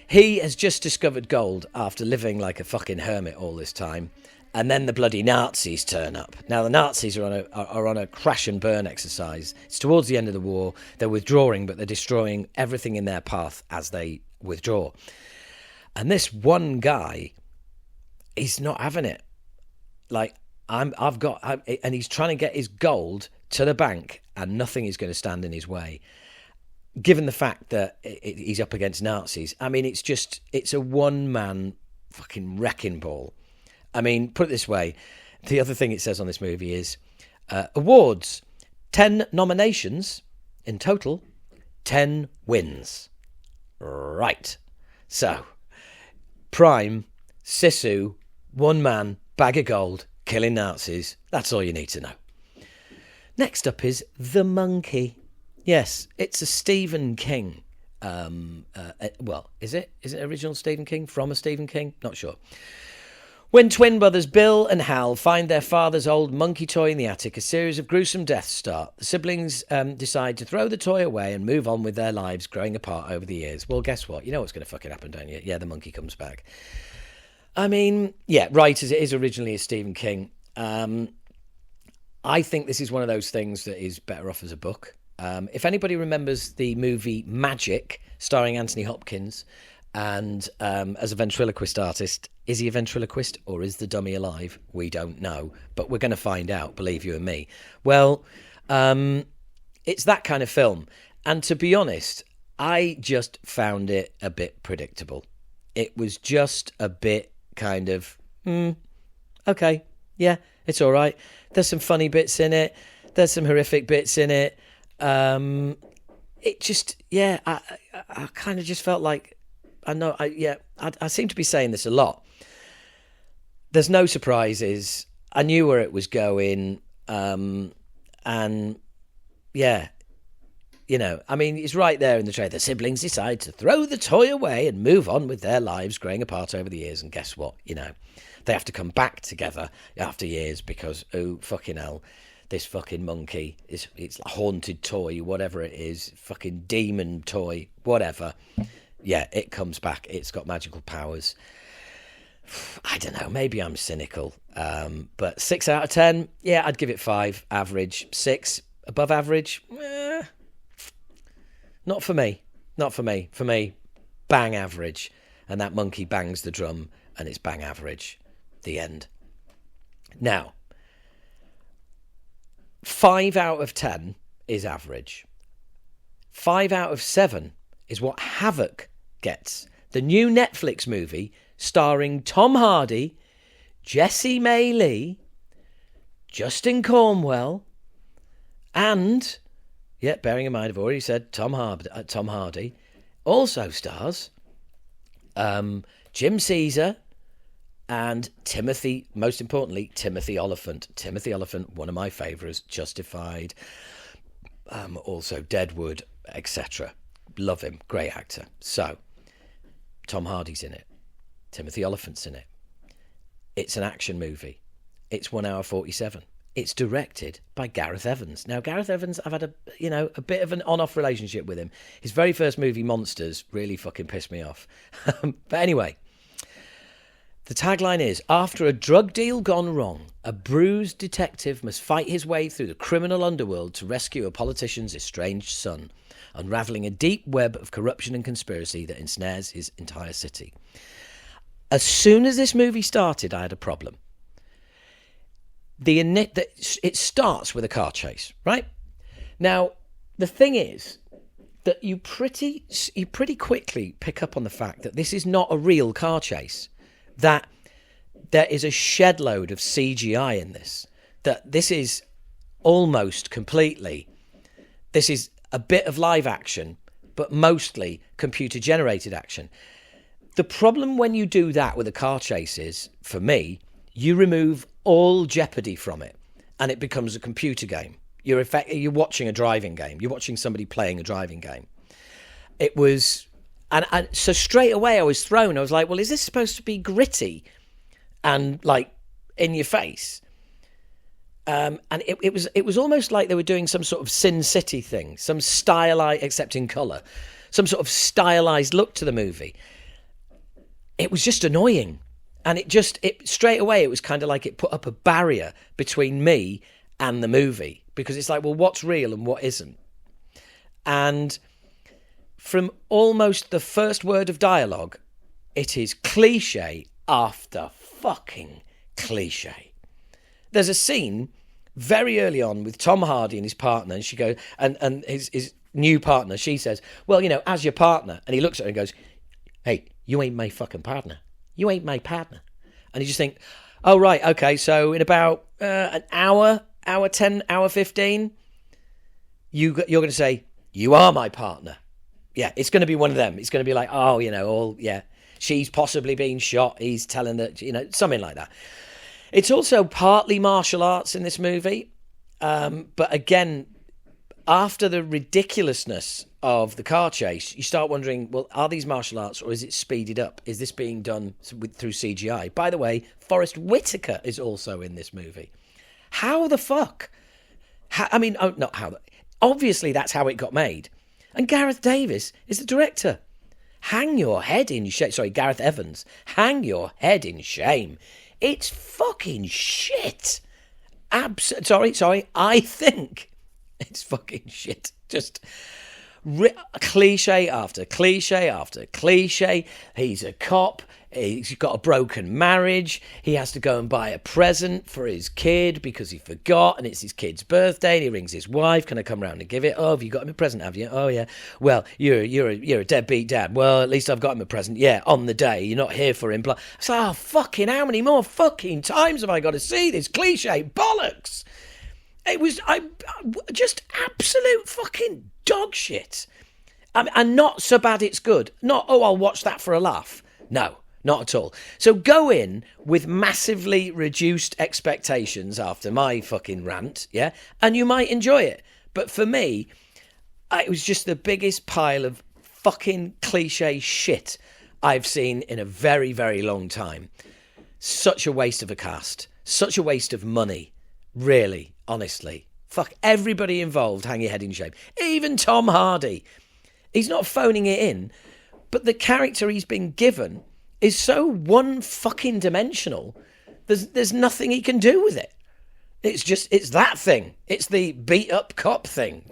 He has just discovered gold after living like a fucking hermit all this time. And then the bloody Nazis turn up. Now, the Nazis are on a crash and burn exercise. It's towards the end of the war. They're withdrawing, but they're destroying everything in their path as they withdraw. And this one guy, he's not having it. Like, and he's trying to get his gold to the bank, and nothing is going to stand in his way. Given the fact that he's up against Nazis, I mean, it's a one-man fucking wrecking ball. I mean, put it this way, the other thing it says on this movie is, awards, 10 nominations in total, 10 wins. Right. So, Prime, Sisu, one man, bag of gold, killing Nazis. That's all you need to know. Next up is The Monkey. Yes, it's a Stephen King. Is it? Is it original Stephen King? From a Stephen King? Not sure. When twin brothers Bill and Hal find their father's old monkey toy in the attic, a series of gruesome deaths start. The siblings decide to throw the toy away and move on with their lives, growing apart over the years. Well, guess what? You know what's going to fucking happen, don't you? Yeah, the monkey comes back. I mean, yeah, right as it is originally a Stephen King. I think this is one of those things that is better off as a book. If anybody remembers the movie Magic, starring Anthony Hopkins, and as a ventriloquist artist, is he a ventriloquist or is the dummy alive? We don't know, but we're going to find out, believe you and me. Well, it's that kind of film. And to be honest, I just found it a bit predictable. It was just a bit kind of, okay, yeah, it's all right. There's some funny bits in it. There's some horrific bits in it. It just, yeah, I kind of just felt like, I seem to be saying this a lot. There's no surprises. I knew where it was going. And yeah, you know, I mean, it's right there in the trailer. The siblings decide to throw the toy away and move on with their lives, growing apart over the years. And guess what? You know, they have to come back together after years because, oh, fucking hell, this fucking monkey, it's a haunted toy, whatever it is, fucking demon toy, whatever. Yeah, it comes back. It's got magical powers. I don't know. Maybe I'm cynical. But 6 out of 10, yeah, I'd give it 5. Average. 6, above average. Not for me. Not for me. For me, bang average. And that monkey bangs the drum and it's bang average. The end. Now, 5 out of 10 is average. 5 out of 7 is what Havoc gets. The new Netflix movie starring Tom Hardy, Jessie May Lee, Justin Cornwell, and, yeah, bearing in mind I've already said Tom Hardy, also stars Jim Caesar and Timothy, most importantly, Timothy Olyphant. Timothy Olyphant, one of my favourites, Justified, also Deadwood, etc. Love him, great actor. So, Tom Hardy's in it. Timothy Olyphant's in it. It's an action movie. It's 1 hour 47. it's directed by Gareth Evans. Now, Gareth Evans, I've had a bit of an on-off relationship with him. His very first movie, Monsters, really fucking pissed me off. But anyway, the tagline is, after a drug deal gone wrong, a bruised detective must fight his way through the criminal underworld to rescue a politician's estranged son, unravelling a deep web of corruption and conspiracy that ensnares his entire city. As soon as this movie started, I had a problem. It starts with a car chase, right? Now, the thing is that you pretty quickly pick up on the fact that this is not a real car chase, that there is a shed load of CGI in this, that this is almost completely, this is a bit of live action, but mostly computer-generated action. The problem when you do that with a car chase is, for me, you remove all jeopardy from it, and it becomes a computer game. You're watching a driving game. You're watching somebody playing a driving game. It was, and so straight away I was thrown. I was like, well, is this supposed to be gritty and like in your face? And it was almost like they were doing some sort of Sin City thing, some stylized, except in colour, some sort of stylized look to the movie. It was just annoying. And it straight away, it was kind of like it put up a barrier between me and the movie, because it's like, well, what's real and what isn't? And from almost the first word of dialogue, it is cliche after fucking cliche. There's a scene very early on with Tom Hardy and his partner, and she goes, and his new partner, she says, well, as your partner, and he looks at her and goes, hey, you ain't my fucking partner. You ain't my partner. And you just think, oh, right, okay, so in about an hour 10, hour 15, you're going to say, you are my partner. Yeah, it's going to be one of them. It's going to be like, oh, she's possibly being shot. He's telling that, something like that. It's also partly martial arts in this movie. But again, after the ridiculousness of the car chase, you start wondering, well, are these martial arts or is it speeded up? Is this being done through CGI? By the way, Forrest Whitaker is also in this movie. How the fuck? Obviously that's how it got made. And Gareth Davis is the director. Hang your head in shame. Sorry, Gareth Evans. Hang your head in shame. It's fucking shit. Sorry. I think it's fucking shit. Just cliche after cliche after cliche. He's a cop. He's got a broken marriage. He has to go and buy a present for his kid because he forgot, and it's his kid's birthday. And he rings his wife. Can I come round and give it? Oh, have you got him a present? Have you? Oh, yeah. Well, you're a deadbeat dad. Well, at least I've got him a present. Yeah, on the day. You're not here for him. It's like, oh, fucking, how many more fucking times have I got to see this cliche bollocks? It was just absolute fucking dog shit. And not so bad it's good. Not, oh, I'll watch that for a laugh. No. Not at all. So go in with massively reduced expectations after my fucking rant, yeah? And you might enjoy it. But for me, it was just the biggest pile of fucking cliche shit I've seen in a very, very long time. Such a waste of a cast. Such a waste of money. Really, honestly. Fuck everybody involved, hang your head in shame. Even Tom Hardy. He's not phoning it in, but the character he's been given is so one fucking dimensional. There's nothing he can do with it. It's that thing. It's the beat up cop thing,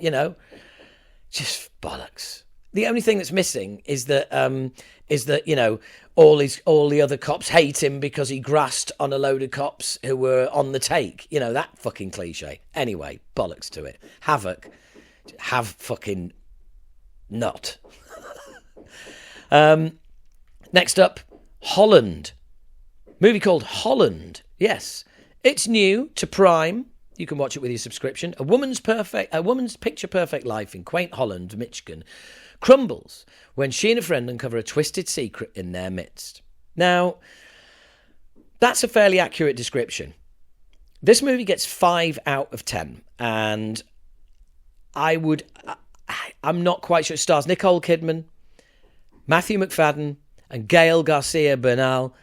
Just bollocks. The only thing that's missing is that all the other cops hate him because he grassed on a load of cops who were on the take. That fucking cliche. Anyway, bollocks to it. Havoc, have fucking not. Next up, Holland. Movie called Holland. Yes. It's new to Prime. You can watch it with your subscription. A woman's picture-perfect life in quaint Holland, Michigan, crumbles when she and a friend uncover a twisted secret in their midst. Now, that's a fairly accurate description. This movie gets 5 out of 10, and I'm not quite sure. It stars Nicole Kidman, Matthew McFadden, and Gael Garcia Bernal.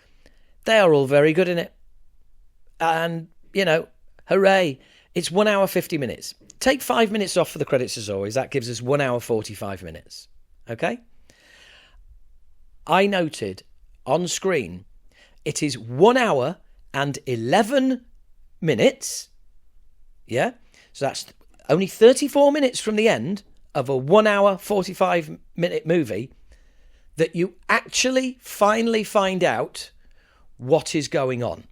They are all very good in it. And, Hooray. It's 1 hour 50 minutes. Take 5 minutes off for the credits as always. That gives us 1 hour 45 minutes. Okay? I noted on screen it is 1 hour and 11 minutes. Yeah? So that's only 34 minutes from the end of a 1 hour 45 minute movie that you actually finally find out what is going on.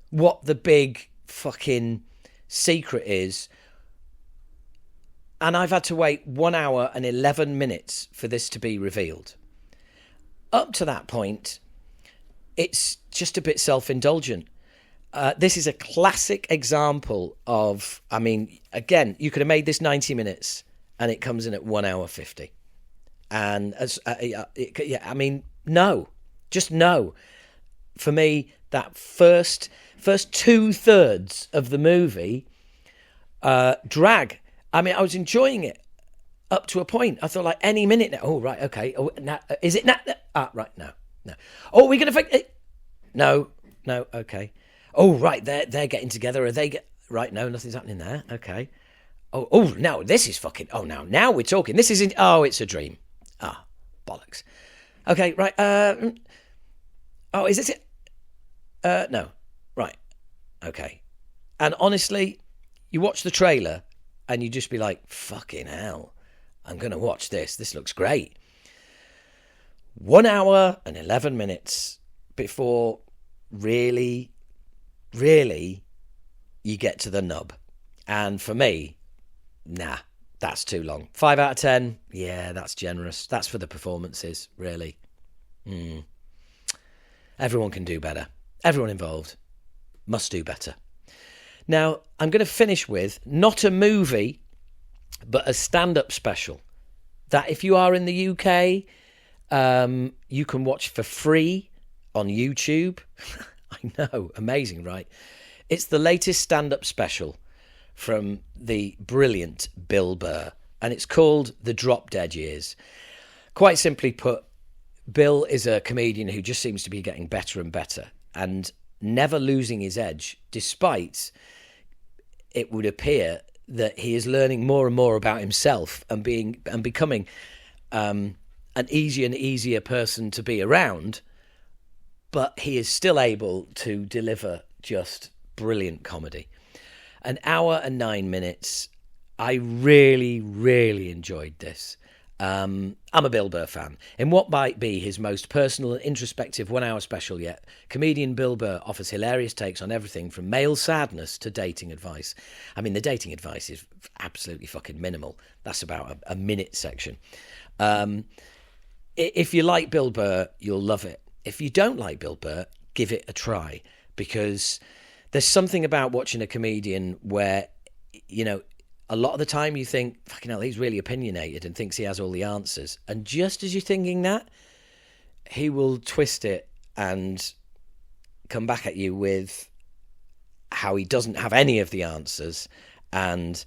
What the big fucking secret is. And I've had to wait 1 hour and 11 minutes for this to be revealed. Up to that point, it's just a bit self-indulgent. This is a classic example of, I mean, again, you could have made this 90 minutes and it comes in at 1 hour 50. And, I mean, no. Just no. For me, that first 2/3 of the movie drag. I mean, I was enjoying it up to a point. I thought, like, any minute now. Oh, right, okay. Oh, now, is it now? Ah, right, no. Oh, we're going to fix it. No, okay. Oh, right, they're getting together. Are they right? No, nothing's happening there. Okay. Oh, now this is fucking. Oh, now we're talking. This isn't. Oh, it's a dream. Ah, bollocks. Okay, right. Oh, is this it? No. Right. Okay. And honestly, you watch the trailer and you just be like, fucking hell, I'm going to watch this. This looks great. 1 hour and 11 minutes before really you get to the nub. And for me, nah, that's too long. 5 out of 10. Yeah, that's generous. That's for the performances, really. Everyone can do better. Everyone involved must do better. Now, I'm going to finish with not a movie, but a stand-up special that if you are in the UK, you can watch for free on YouTube. I know, amazing, right? It's the latest stand-up special from the brilliant Bill Burr, and it's called The Drop Dead Years. Quite simply put, Bill is a comedian who just seems to be getting better and better and never losing his edge, despite it would appear that he is learning more and more about himself and becoming an easier and easier person to be around, but he is still able to deliver just brilliant comedy. An hour and 9 minutes. I really, really enjoyed this. I'm a Bill Burr fan. In what might be his most personal and introspective 1 hour special yet, comedian Bill Burr offers hilarious takes on everything from male sadness to dating advice. I mean, the dating advice is absolutely fucking minimal. That's about a minute section. If you like Bill Burr, you'll love it. If you don't like Bill Burr, give it a try, because there's something about watching a comedian where, you know, a lot of the time you think, fucking hell, he's really opinionated and thinks he has all the answers. And just as you're thinking that, he will twist it and come back at you with how he doesn't have any of the answers. And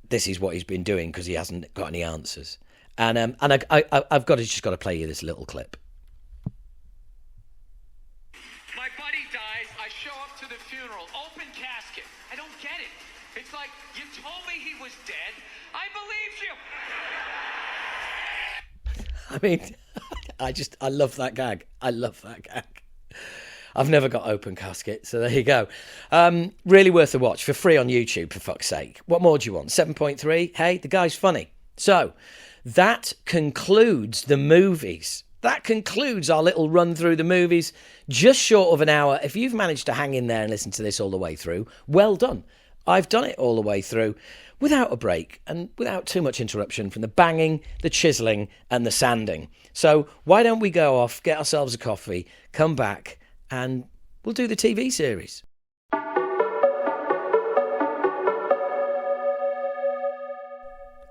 this is what he's been doing because he hasn't got any answers. And I've just got to play you this little clip. My buddy dies. I show up to the funeral. Open casket. I don't get it. It's like, you told me he was dead. I believed you. I mean, I love that gag. I love that gag. I've never got open casket, so there you go. Really worth a watch for free on YouTube, for fuck's sake. What more do you want? 7.3? Hey, the guy's funny. So, that concludes the movies. That concludes our little run through the movies. Just short of an hour. If you've managed to hang in there and listen to this all the way through, well done. I've done it all the way through without a break and without too much interruption from the banging, the chiselling and the sanding. So why don't we go off, get ourselves a coffee, come back and we'll do the TV series.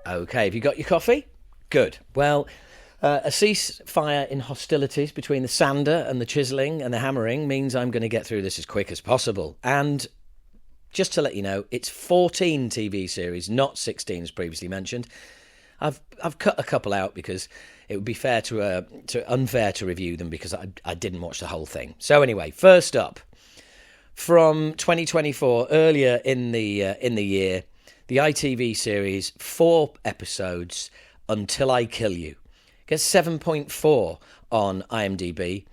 Okay, have you got your coffee? Good. Well, a ceasefire in hostilities between the sander and the chiselling and the hammering means I'm going to get through this as quick as possible. And just to let you know, it's 14 TV series, not 16 as previously mentioned. I've cut a couple out because it would be unfair to review them because I didn't watch the whole thing. So anyway, first up, from 2024, earlier in the year, the ITV series, 4 episodes, Until I Kill You. Gets 7.4 on IMDb.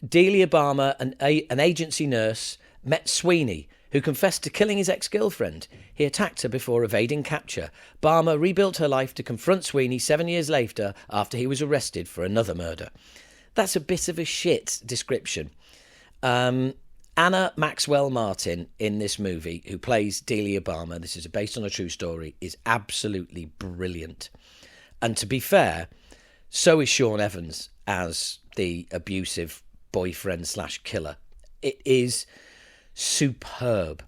Delia Balmer, an agency nurse, met Sweeney, who confessed to killing his ex-girlfriend. He attacked her before evading capture. Balmer rebuilt her life to confront Sweeney 7 years later after he was arrested for another murder. That's a bit of a shit description. Anna Maxwell Martin in this movie, who plays Delia Balmer, this is based on a true story, is absolutely brilliant. And to be fair, so is Sean Evans as the abusive boyfriend/killer. It is superb.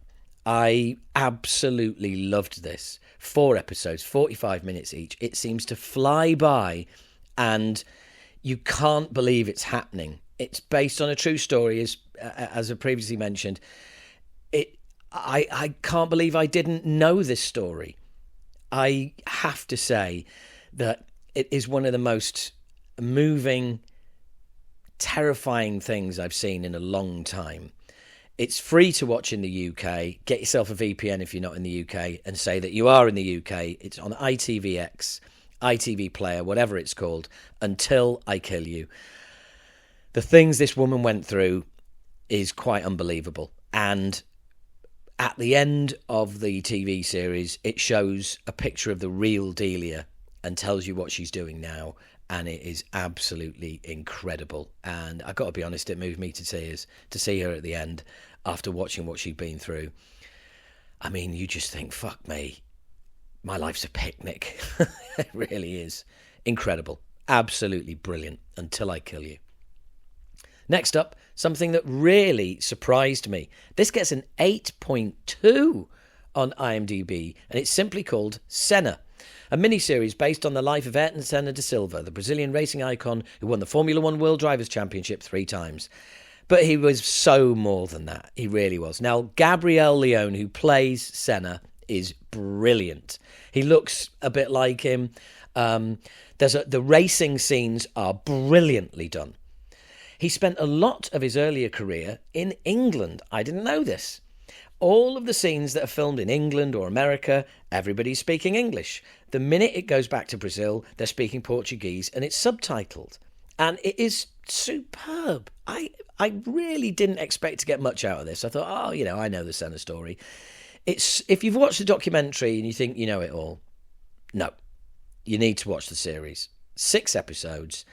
I absolutely loved this. 4 episodes, 45 minutes each. It seems to fly by and you can't believe it's happening. It's based on a true story, as I previously mentioned. I can't believe I didn't know this story. I have to say that it is one of the most moving, terrifying things I've seen in a long time. It's free to watch in the UK. Get yourself a VPN if you're not in the UK and say that you are in the UK. It's on ITVX, ITV Player, whatever it's called, Until I Kill You. The things this woman went through is quite unbelievable. And at the end of the TV series, it shows a picture of the real Delia and tells you what she's doing now. And it is absolutely incredible. And I've got to be honest, it moved me to tears to see her at the end after watching what she'd been through. I mean, you just think, fuck me, my life's a picnic. It really is. Incredible. Absolutely brilliant. Until I Kill You. Next up, something that really surprised me. This gets an 8.2 on IMDb, and it's simply called Senna. A miniseries based on the life of Ayrton Senna da Silva, the Brazilian racing icon who won the Formula One World Drivers' Championship 3 times. But he was so more than that. He really was. Now, Gabriel Leone, who plays Senna, is brilliant. He looks a bit like him. The racing scenes are brilliantly done. He spent a lot of his earlier career in England. I didn't know this. All of the scenes that are filmed in England or America, everybody's speaking English. The minute it goes back to Brazil, they're speaking Portuguese and it's subtitled. And it is superb. I really didn't expect to get much out of this. I thought, I know the Senna story. If you've watched the documentary and you think you know it all, no. You need to watch the series. 6 episodes,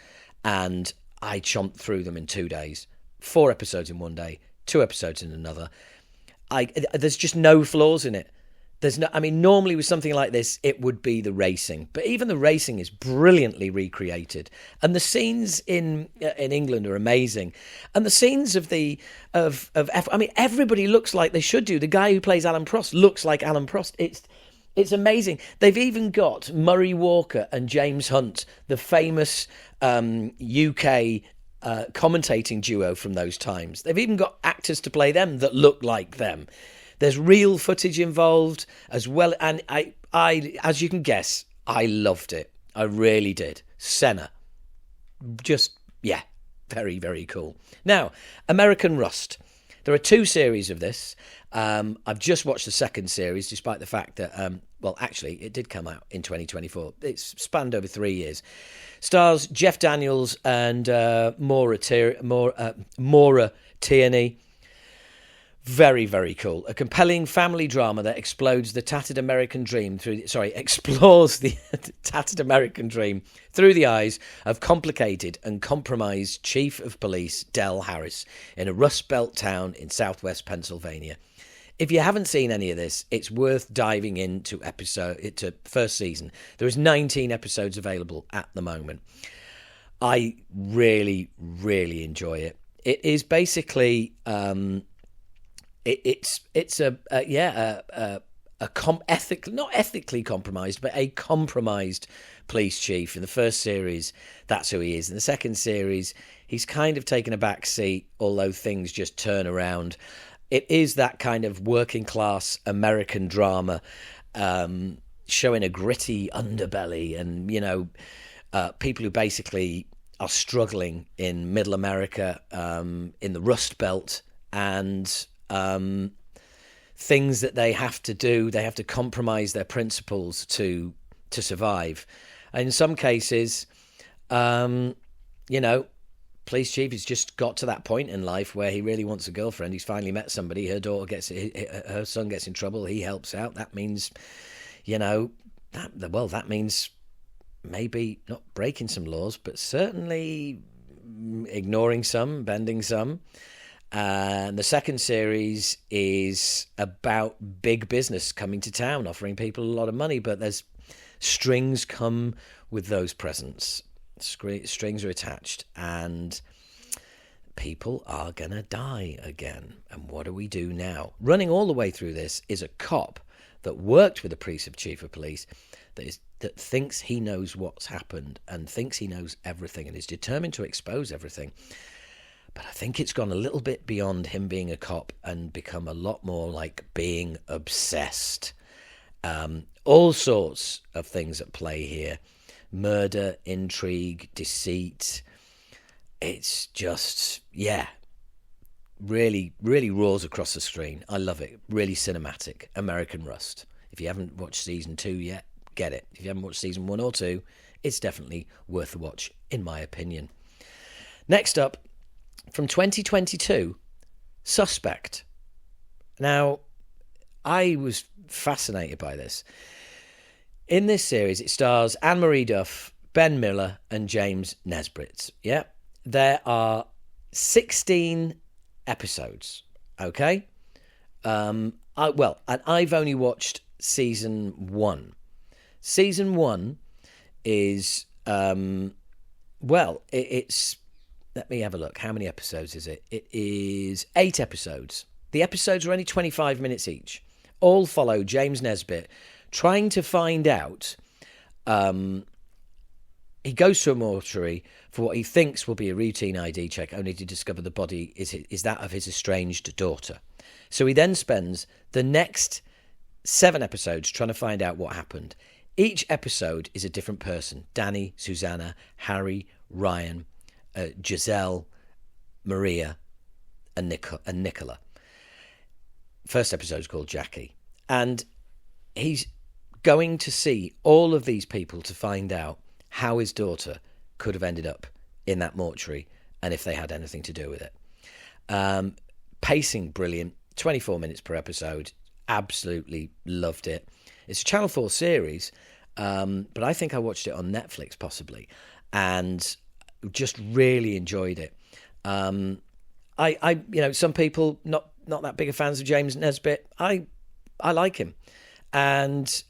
and I chomped through them in 2 days. 4 episodes in one day, 2 episodes in another. There's just no flaws in it. Normally with something like this, it would be the racing, but even the racing is brilliantly recreated, and the scenes in England are amazing, and the scenes of everybody looks like they should do. The guy who plays Alan Prost looks like Alan Prost. It's amazing. They've even got Murray Walker and James Hunt, the famous UK commentating duo from those times. They've even got actors to play them that look like them. There's real footage involved as well, and I as you can guess, I loved it. I really did. Senna, very, very cool. Now, American Rust. There are 2 series of this. I've just watched the second series, despite the fact that, actually, it did come out in 2024. It's spanned over 3 years. Stars Jeff Daniels and Maura Tierney. Very, very cool. A compelling family drama that explores the tattered American dream through the eyes of complicated and compromised Chief of Police Del Harris in a Rust Belt town in southwest Pennsylvania. If you haven't seen any of this, it's worth diving into first season. There is 19 episodes available at the moment. I really, really enjoy it. It is basically it's not ethically compromised, but a compromised police chief. In the first series, that's who he is. In the second series, he's kind of taken a back seat, although things just turn around. It is that kind of working class American drama, showing a gritty underbelly and, people who basically are struggling in middle America, in the Rust Belt, and things that they have to do. They have to compromise their principles to survive. And in some cases, police chief has just got to that point in life where he really wants a girlfriend. He's finally met somebody. Her son gets in trouble. He helps out. That means, that means maybe not breaking some laws, but certainly ignoring some, bending some. And the second series is about big business coming to town, offering people a lot of money, but there's strings come with those presents. Strings are attached, and people are going to die again. And what do we do now? Running all the way through this is a cop that worked with the precinct chief of police that thinks he knows what's happened and thinks he knows everything and is determined to expose everything. But I think it's gone a little bit beyond him being a cop and become a lot more like being obsessed. All sorts of things at play here. Murder, intrigue, deceit. It's just, really, really roars across the screen. I love it. Really cinematic. American Rust. If you haven't watched season 2 yet, get it. If you haven't watched season 1 or 2, it's definitely worth a watch, in my opinion. Next up, from 2022, Suspect. Now, I was fascinated by this. In this series, it stars Anne-Marie Duff, Ben Miller, and James Nesbitt. Yeah, there are 16 episodes. Okay, and I've only watched season 1. Season 1 is it's. Let me have a look. How many episodes is it? It is 8 episodes. The episodes are only 25 minutes each. All follow James Nesbitt trying to find out. He goes to a mortuary for what he thinks will be a routine ID check, only to discover the body is that of his estranged daughter. So he then spends the next 7 episodes trying to find out what happened. Each episode is a different person. Danny, Susanna, Harry, Ryan, Giselle, Maria, and Nicola. First episode is called Jackie. And he's going to see all of these people to find out how his daughter could have ended up in that mortuary and if they had anything to do with it. Pacing brilliant, 24 minutes per episode. Absolutely loved it. It's a Channel 4 series, but I think I watched it on Netflix possibly, and just really enjoyed it. Some people not that big of fans of James Nesbitt. I like him, and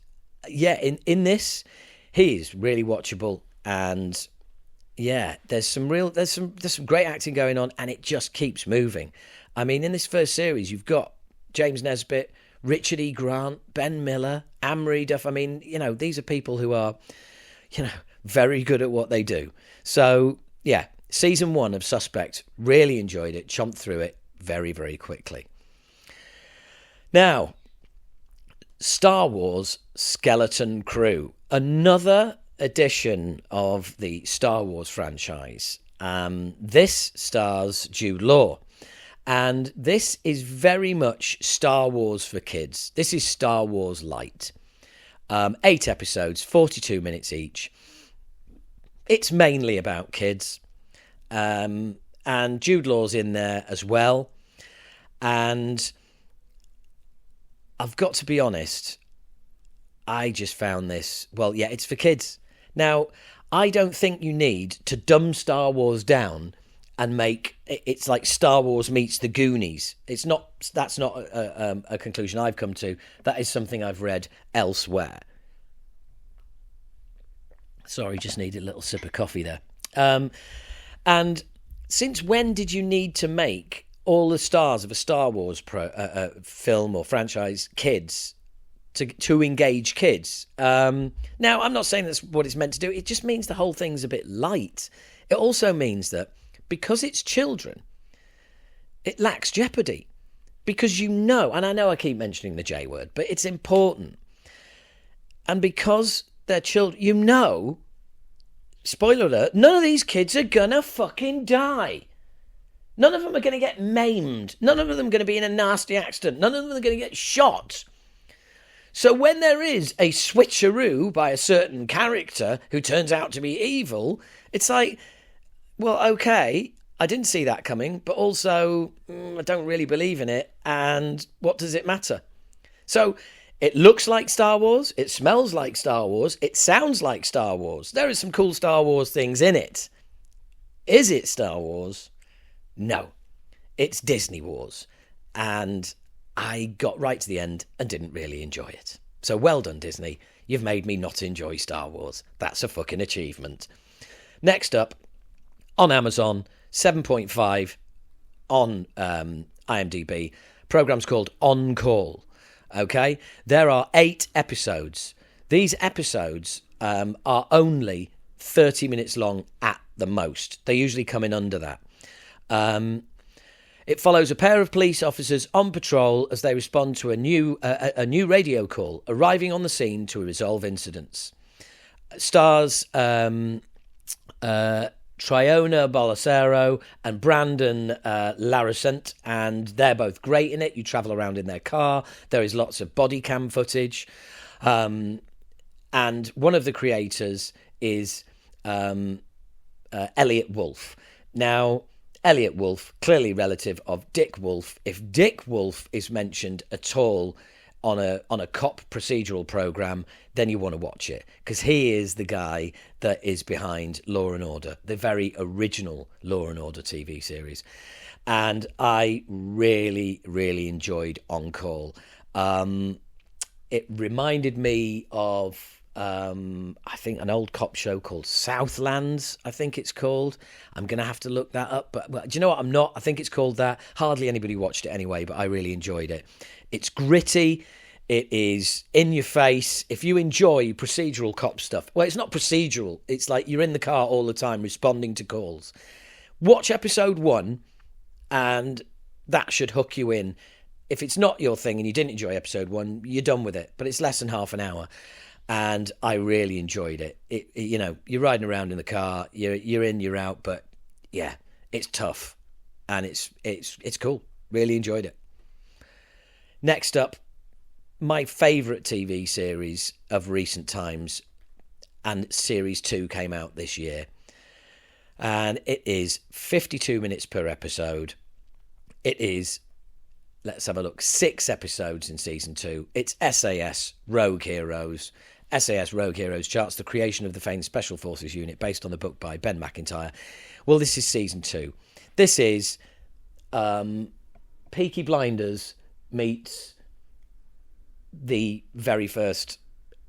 in this he is really watchable, and there's some great acting going on, and it just keeps moving. I mean, in this first series, you've got James Nesbitt, Richard E. Grant, Ben Miller, Anne-Marie Duff. I mean, these are people who are, very good at what they do. So, season 1 of Suspect, really enjoyed it, chomped through it very, very quickly. Now, Star Wars Skeleton Crew, another edition of the Star Wars franchise. This stars Jude Law. And this is very much Star Wars for kids. This is Star Wars light. 8 episodes, 42 minutes each. It's mainly about kids. And Jude Law's in there as well. And I've got to be honest, I just found this, it's for kids. Now, I don't think you need to dumb Star Wars down and make it's like Star Wars meets the Goonies. That's not a conclusion I've come to. That is something I've read elsewhere. Sorry, just needed a little sip of coffee there. And since when did you need to make all the stars of a Star Wars film or franchise kids to engage kids? Now, I'm not saying that's what it's meant to do. It just means the whole thing's a bit light. It also means that because it's children, it lacks jeopardy. Because and I know I keep mentioning the J word, but it's important. And because they're children, spoiler alert, none of these kids are gonna fucking die. None of them are going to get maimed. None of them are going to be in a nasty accident. None of them are going to get shot. So when there is a switcheroo by a certain character who turns out to be evil, it's like, well, okay, I didn't see that coming, but also I don't really believe in it, and what does it matter? So it looks like Star Wars, it smells like Star Wars, it sounds like Star Wars. There are some cool Star Wars things in it. Is it Star Wars? No. It's Disney Wars. And I got right to the end and didn't really enjoy it. So well done, Disney. You've made me not enjoy Star Wars. That's a fucking achievement. Next up, on Amazon, 7.5 on IMDb. Program's called On Call. Okay? There are 8 episodes. These episodes are only 30 minutes long at the most. They usually come in under that. It follows a pair of police officers on patrol as they respond to a new radio call, arriving on the scene to resolve incidents. Stars Triona Bolacero and Brandon Laracent, and they're both great in it. You travel around in their car. There is lots of body cam footage. And one of the creators is Elliot Wolf. Now, Elliot Wolf, clearly relative of Dick Wolf. If Dick Wolf is mentioned at all on a cop procedural program, then you want to watch it, because he is the guy that is behind Law and Order, the very original Law and Order TV series. And I really, really enjoyed On Call. It reminded me of I think an old cop show called Southlands, I think it's called. I'm going to have to look that up. But well, do you know what? I'm not. I think it's called that. Hardly anybody watched it anyway, but I really enjoyed it. It's gritty. It is in your face. If you enjoy procedural cop stuff, well, it's not procedural. It's like you're in the car all the time responding to calls. Watch episode 1 and that should hook you in. If it's not your thing and you didn't enjoy episode 1, you're done with it. But it's less than half an hour. And I really enjoyed it. You know, you're riding around in the car, you're in, you're out, but yeah, it's tough, and it's cool. Really enjoyed it. Next up, my favourite TV series of recent times, and series 2 came out this year, and it is 52 minutes per episode. It is, let's have a look, 6 episodes in season 2. It's SAS Rogue Heroes. SAS Rogue Heroes charts the creation of the famed Special Forces unit based on the book by Ben McIntyre. Well, this is season 2. This is Peaky Blinders meets the very first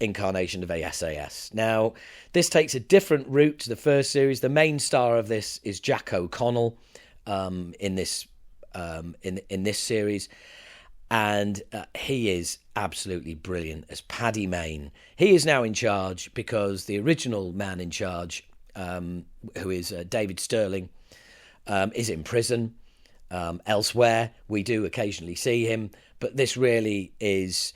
incarnation of a SAS. Now, this takes a different route to the first series. The main star of this is Jack O'Connell in this series. And he is absolutely brilliant as Paddy Mayne. He is now in charge because the original man in charge, who is David Sterling, is in prison. Elsewhere, we do occasionally see him, but this really is...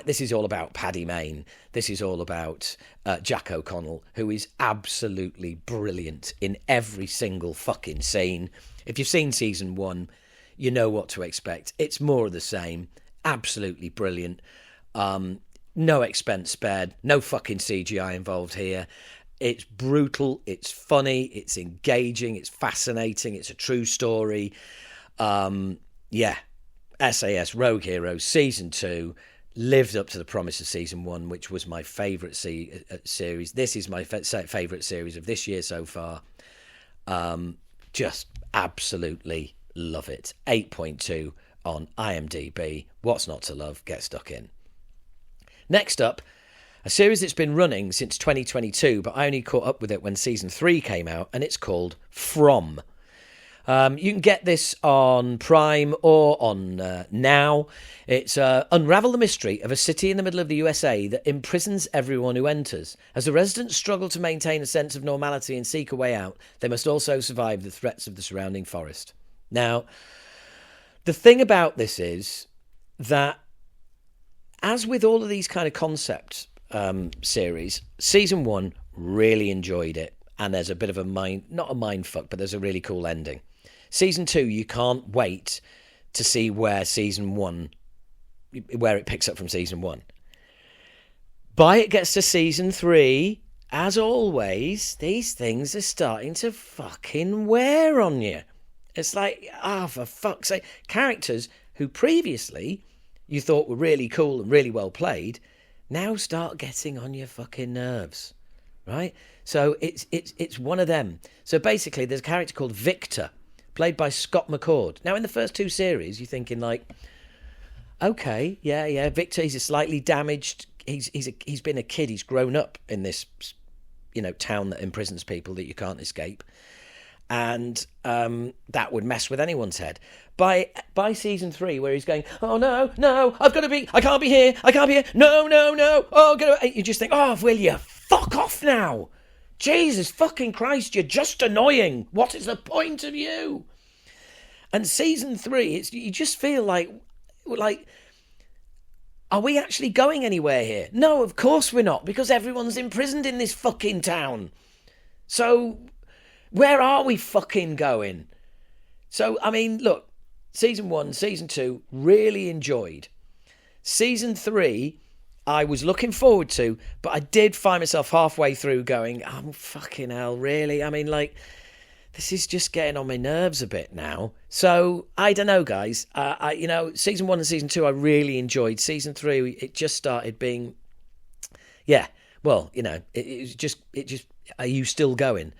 This is all about Paddy Mayne. This is all about Jack O'Connell, who is absolutely brilliant in every single fucking scene. If you've seen season 1... you know what to expect. It's more of the same. Absolutely brilliant. No expense spared. No fucking CGI involved here. It's brutal. It's funny. It's engaging. It's fascinating. It's a true story. Yeah. SAS Rogue Heroes Season 2 lived up to the promise of Season 1, which was my favourite series. This is my favourite series of this year so far. Just absolutely love it. 8.2 on IMDb. What's not to love? Get stuck in. Next up, a series that's been running since 2022, but I only caught up with it when season 3 came out, and it's called From. You can get this on Prime or on Now. It's unravel the mystery of a city in the middle of the USA that imprisons everyone who enters. As the residents struggle to maintain a sense of normality and seek a way out, they must also survive the threats of the surrounding forest. Now, the thing about this is that, as with all of these kind of concept series, season 1 really enjoyed it, and there's a bit of a not a mind fuck, but there's a really cool ending. Season 2, you can't wait to see where season 1, where it picks up from season 1. By it gets to season 3, as always, these things are starting to fucking wear on you. It's like, for fuck's sake. Characters who previously you thought were really cool and really well played now start getting on your fucking nerves, right? So it's one of them. So basically, there's a character called Victor, played by Scott McCord. Now, in the first 2 series, you're thinking like, okay, yeah, Victor, he's a slightly damaged. He's been a kid. He's grown up in this, town that imprisons people that you can't escape, and that would mess with anyone's head. By season 3, where he's going, oh no, I can't be here, no, oh, get away. You just think, oh, will you fuck off now? Jesus fucking Christ, you're just annoying. What is the point of you? And season 3, you just feel like, are we actually going anywhere here? No, of course we're not, because everyone's imprisoned in this fucking town. So, where are we fucking going? So, I mean, look, season 1, season 2, really enjoyed. Season 3, I was looking forward to, but I did find myself halfway through going, oh, fucking hell, really? I mean, like, this is just getting on my nerves a bit now. So, I don't know, guys. Season 1 and season 2, I really enjoyed. Season 3, it just started being, it just, are you still going?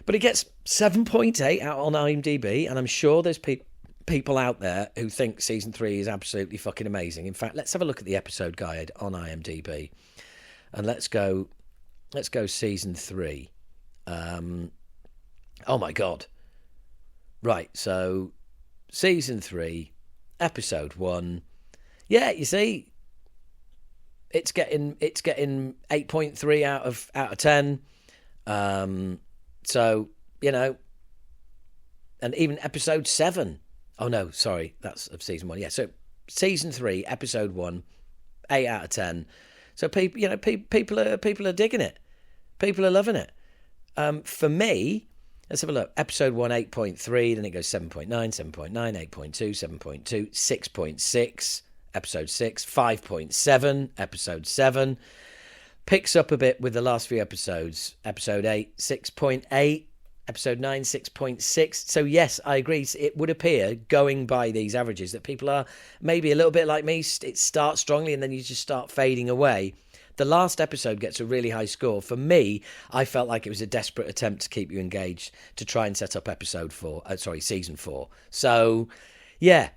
But it gets 7.8 out on IMDb, and I'm sure there's people out there who think season 3 is absolutely fucking amazing. In fact, let's have a look at the episode guide on IMDb, and let's go season 3. Oh my god! Right, so season 3, episode 1. Yeah, you see, it's getting 8.3 out of 10. So, and even episode 7. Oh no, sorry, that's of season 1. Yeah, so season 3, episode 1, 8 out of 10. So people are digging it. People are loving it. For me, let's have a look. Episode 1, 8.3, then it goes 7.9, 7.9, 8.2, 7.2, 6.6, episode 6, 5.7, episode 7. Picks up a bit with the last few episodes. Episode 8, 6.8. Episode 9, 6.6. So yes, I agree. It would appear, going by these averages, that people are maybe a little bit like me. It starts strongly and then you just start fading away. The last episode gets a really high score. For me, I felt like it was a desperate attempt to keep you engaged to try and set up season 4. So, yeah,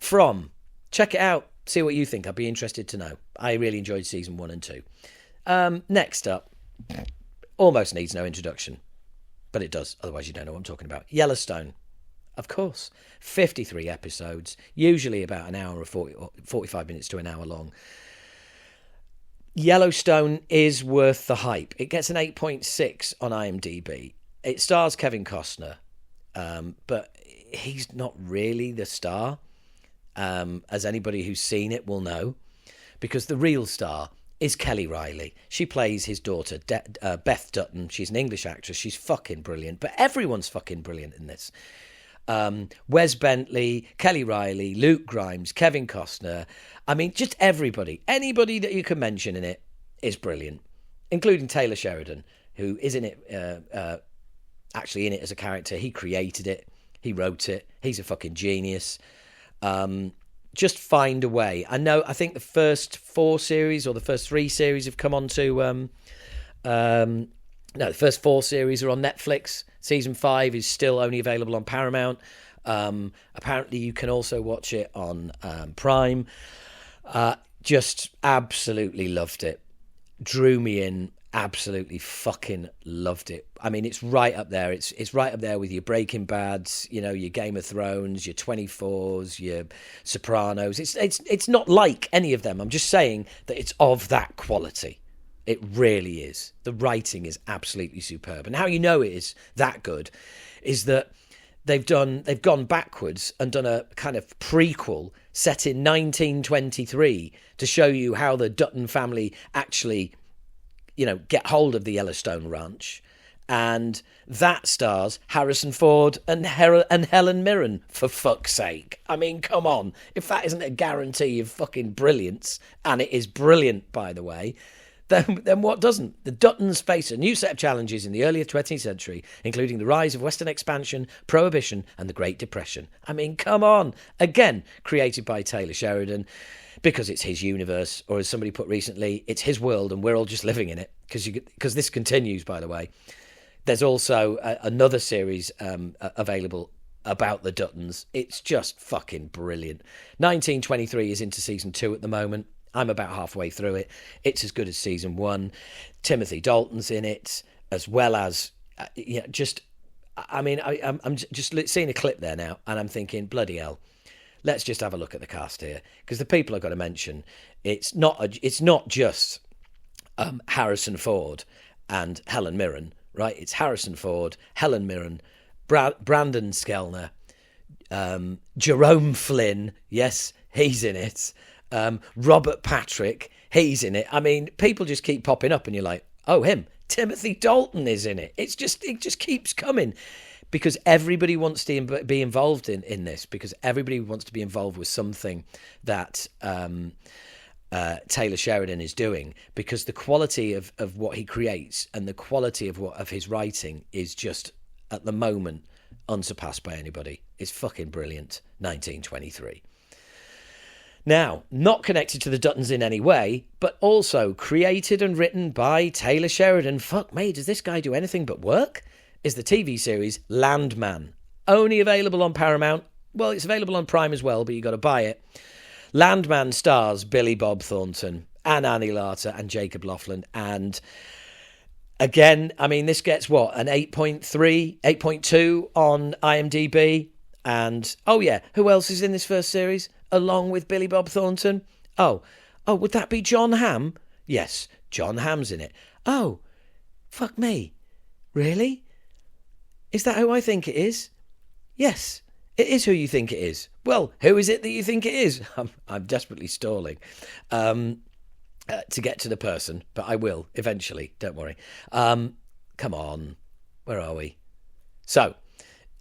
check it out. See what you think. I'd be interested to know. I really enjoyed season 1 and 2. Next up, almost needs no introduction, but it does, otherwise you don't know what I'm talking about. Yellowstone, of course. 53 episodes, usually about an hour or 45 minutes to an hour long. Yellowstone is worth the hype. It gets an 8.6 on IMDb. It stars Kevin Costner, but he's not really the star, as anybody who's seen it will know, because the real star is Kelly Riley. She plays his daughter, Beth Dutton. She's an English actress. She's fucking brilliant. But everyone's fucking brilliant in this. Wes Bentley, Kelly Riley, Luke Grimes, Kevin Costner. I mean, just everybody. Anybody that you can mention in it is brilliant, including Taylor Sheridan, who is in it, actually in it as a character. He created it. He wrote it. He's a fucking genius. Just find a way. I think the first 4 series or the first 3 series have come on to... the first 4 series are on Netflix. Season 5 is still only available on Paramount. Apparently you can also watch it on Prime. Just absolutely loved it. Drew me in. Absolutely fucking loved it. I mean, it's right up there. It's right up there with your Breaking Bads, your Game of Thrones, your 24s, your Sopranos. It's not like any of them. I'm just saying that it's of that quality. It really is. The writing is absolutely superb. And how you know it is that good is that they've gone backwards and done a kind of prequel set in 1923 to show you how the Dutton family actually, get hold of the Yellowstone ranch And that stars Harrison Ford and Helen Mirren, for fuck's sake. I mean, come on. If that isn't a guarantee of fucking brilliance, and it is brilliant, by the way, then what doesn't? The Duttons face a new set of challenges in the early 20th century, including the rise of Western expansion, Prohibition, and the Great Depression. I mean, come on. Again, created by Taylor Sheridan, because it's his universe, or as somebody put recently, it's his world and we're all just living in it, because this continues, by the way. There's also another series available about the Duttons. It's just fucking brilliant. 1923 is into season 2 at the moment. I'm about halfway through it. It's as good as season 1. Timothy Dalton's in it, as well as, I'm just seeing a clip there now, and I'm thinking, bloody hell, let's just have a look at the cast here, because the people I've got to mention, it's not just Harrison Ford and Helen Mirren. Right, it's Harrison Ford, Helen Mirren, Brandon Skellner, Jerome Flynn, yes, he's in it. Robert Patrick, he's in it. I mean, people just keep popping up and you're like, oh, him. Timothy Dalton is in it. It just keeps coming, because everybody wants to be involved in this, because everybody wants to be involved with something that Taylor Sheridan is doing, because the quality of what he creates and the quality of his writing is just, at the moment, unsurpassed by anybody. It's fucking brilliant. 1923. Now, not connected to the Duttons in any way, but also created and written by Taylor Sheridan. Fuck me, does this guy do anything but work? Is the TV series Landman. Only available on Paramount. Well, it's available on Prime as well, but you got to buy it. Landman stars Billy Bob Thornton and Annie Larter and Jacob Lofland. And again, I mean, this gets what? An 8.3, 8.2 on IMDb. And, oh yeah, who else is in this first series along with Billy Bob Thornton? Oh, would that be John Hamm? Yes, John Hamm's in it. Oh, fuck me. Really? Is that who I think it is? Yes. It is who you think it is. Well, who is it that you think it is? I'm desperately stalling to get to the person, but I will eventually. Don't worry. Come on. Where are we? So,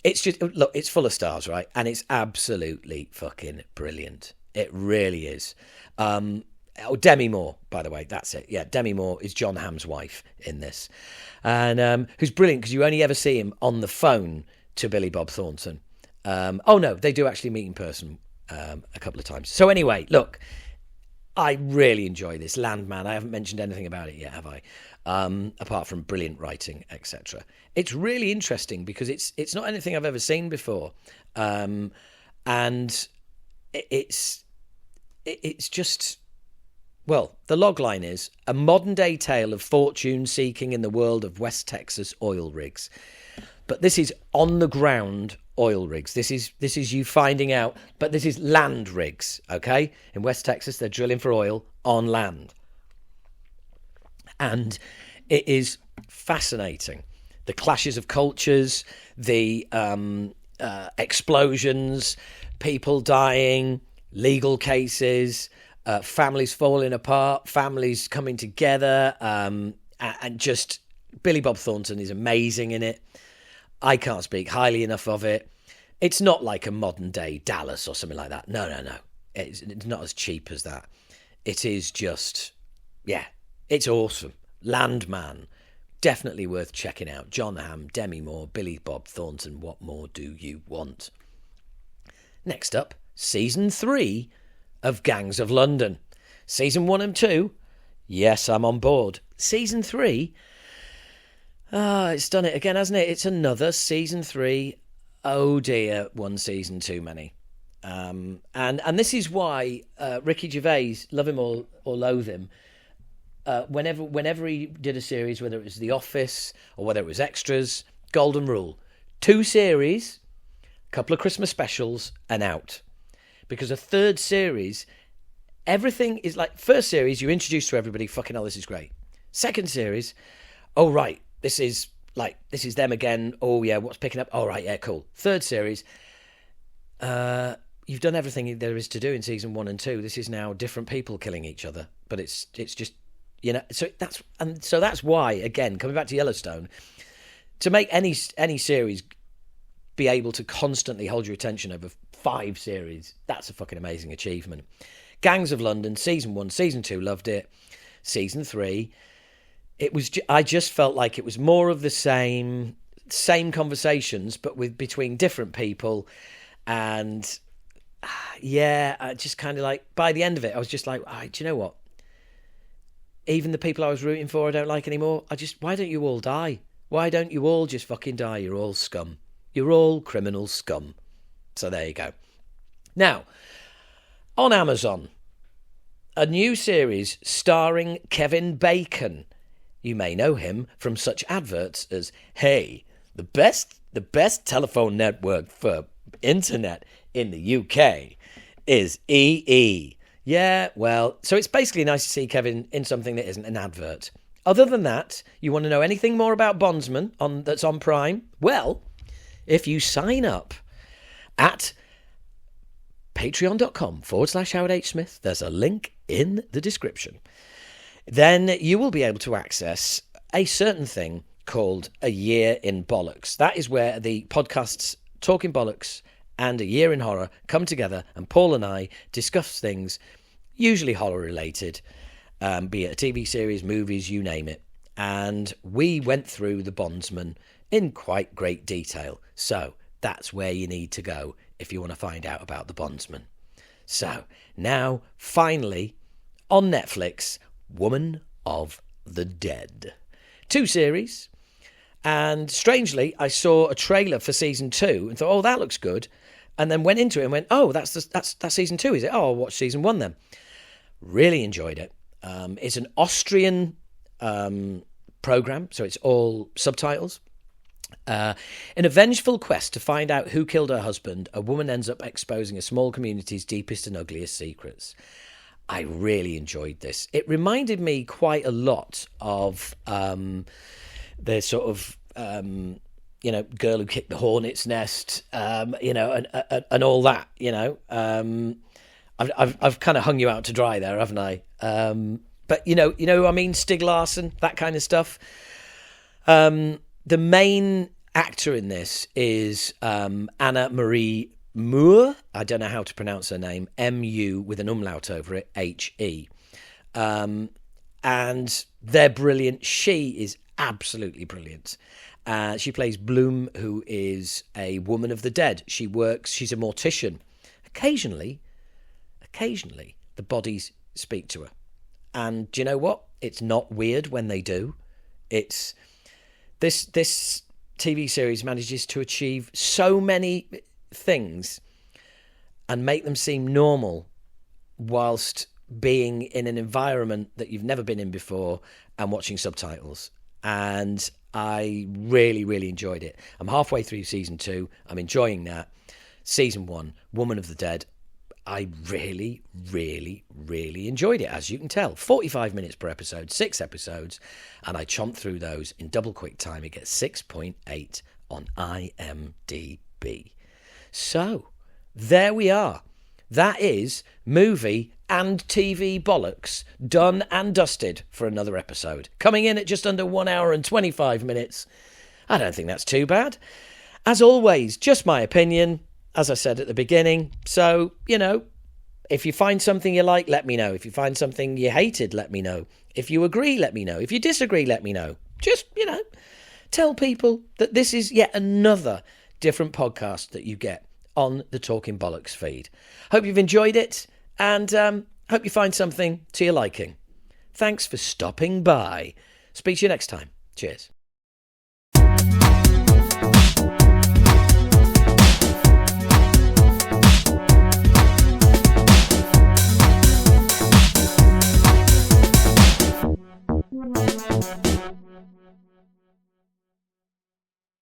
it's just, look, it's full of stars, right? And it's absolutely fucking brilliant. It really is. Demi Moore, by the way, that's it. Yeah, Demi Moore is John Hamm's wife in this. And who's brilliant, because you only ever see him on the phone to Billy Bob Thornton. Oh no, they do actually meet in person a couple of times. So anyway, look, I really enjoy this Landman. I haven't mentioned anything about it yet, have I? Apart from brilliant writing, etc. It's really interesting because it's not anything I've ever seen before, and it's just, well, the logline is a modern day tale of fortune seeking in the world of West Texas oil rigs. But this is on the ground oil rigs. This is you finding out, but this is land rigs, okay? In West Texas, they're drilling for oil on land. And it is fascinating. The clashes of cultures, the explosions, people dying, legal cases, families falling apart, families coming together, and just Billy Bob Thornton is amazing in it. I can't speak highly enough of it. It's not like a modern day Dallas or something like that. No. It's not as cheap as that. It is just, yeah, it's awesome. Landman, definitely worth checking out. John Hamm, Demi Moore, Billy Bob Thornton. What more do you want? Next up, Season 3 of Gangs of London. Season 1 and 2, yes, I'm on board. Season 3... it's done it again, hasn't it? It's another Season 3. Oh dear, one season too many. And this is why Ricky Gervais, love him or loathe him, whenever he did a series, whether it was The Office or whether it was Extras, golden rule. 2 series, a couple of Christmas specials, and out. Because a third series, everything is like, first series, you're introduced to everybody, fucking hell, this is great. Second series, oh right, this is them again. Oh, yeah, what's picking up? Oh, right, yeah, cool. Third series, you've done everything there is to do in season 1 and 2. This is now different people killing each other. But it's just, you know, so that's why, again, coming back to Yellowstone, to make any series be able to constantly hold your attention over 5 series, that's a fucking amazing achievement. Gangs of London, season 1, season 2, loved it. Season 3, I just felt like it was more of the same conversations, but between different people. And yeah, I just kind of like, by the end of it, I was just like, do you know what? Even the people I was rooting for, I don't like anymore. Why don't you all die? Why don't you all just fucking die? You're all scum. You're all criminal scum. So there you go. Now, on Amazon, a new series starring Kevin Bacon. You may know him from such adverts as, hey, the best telephone network for internet in the UK is EE. Yeah, well, so it's basically nice to see Kevin in something that isn't an advert. Other than that, you want to know anything more about Bondsman that's on Prime? Well, if you sign up at patreon.com/Howard H. Smith, there's a link in the description, then you will be able to access a certain thing called A Year in Bollocks. That is where the podcasts Talking Bollocks and A Year in Horror come together, and Paul and I discuss things, usually horror related, be it a TV series, movies, you name it. And we went through The Bondsman in quite great detail. So that's where you need to go if you want to find out about The Bondsman. So now, finally, on Netflix, Woman of the Dead. 2 series. And strangely, I saw a trailer for season 2 and thought, oh, that looks good. And then went into it and went, oh, that's season 2, is it? Oh, I'll watch season 1 then. Really enjoyed it. It's an Austrian program, so it's all subtitles. In a vengeful quest to find out who killed her husband, a woman ends up exposing a small community's deepest and ugliest secrets. I really enjoyed this. It reminded me quite a lot of the sort of, girl who kicked the hornet's nest, and all that, I've kind of hung you out to dry there, haven't I? But I mean, Stig Larsson, that kind of stuff. The main actor in this is Anna Marie Moore. I don't know how to pronounce her name. M-U with an umlaut over it, H-E. And they're brilliant. She is absolutely brilliant. She plays Bloom, who is a woman of the dead. She's a mortician. Occasionally, the bodies speak to her. And do you know what? It's not weird when they do. It's... This TV series manages to achieve so many things and make them seem normal whilst being in an environment that you've never been in before and watching subtitles. And I really, really enjoyed it. I'm halfway through season 2. I'm enjoying that. Season 1, Woman of the Dead. I really, really, really enjoyed it, as you can tell. 45 minutes per episode, 6 episodes, and I chomped through those in double quick time. It gets 6.8 on IMDb. So, there we are. That is movie and TV bollocks done and dusted for another episode. Coming in at just under 1 hour and 25 minutes. I don't think that's too bad. As always, just my opinion, as I said at the beginning. So, if you find something you like, let me know. If you find something you hated, let me know. If you agree, let me know. If you disagree, let me know. Just, tell people that this is yet another different podcast that you get on the Talking Bollocks feed. Hope you've enjoyed it, and hope you find something to your liking. Thanks for stopping by. Speak to you next time. Cheers.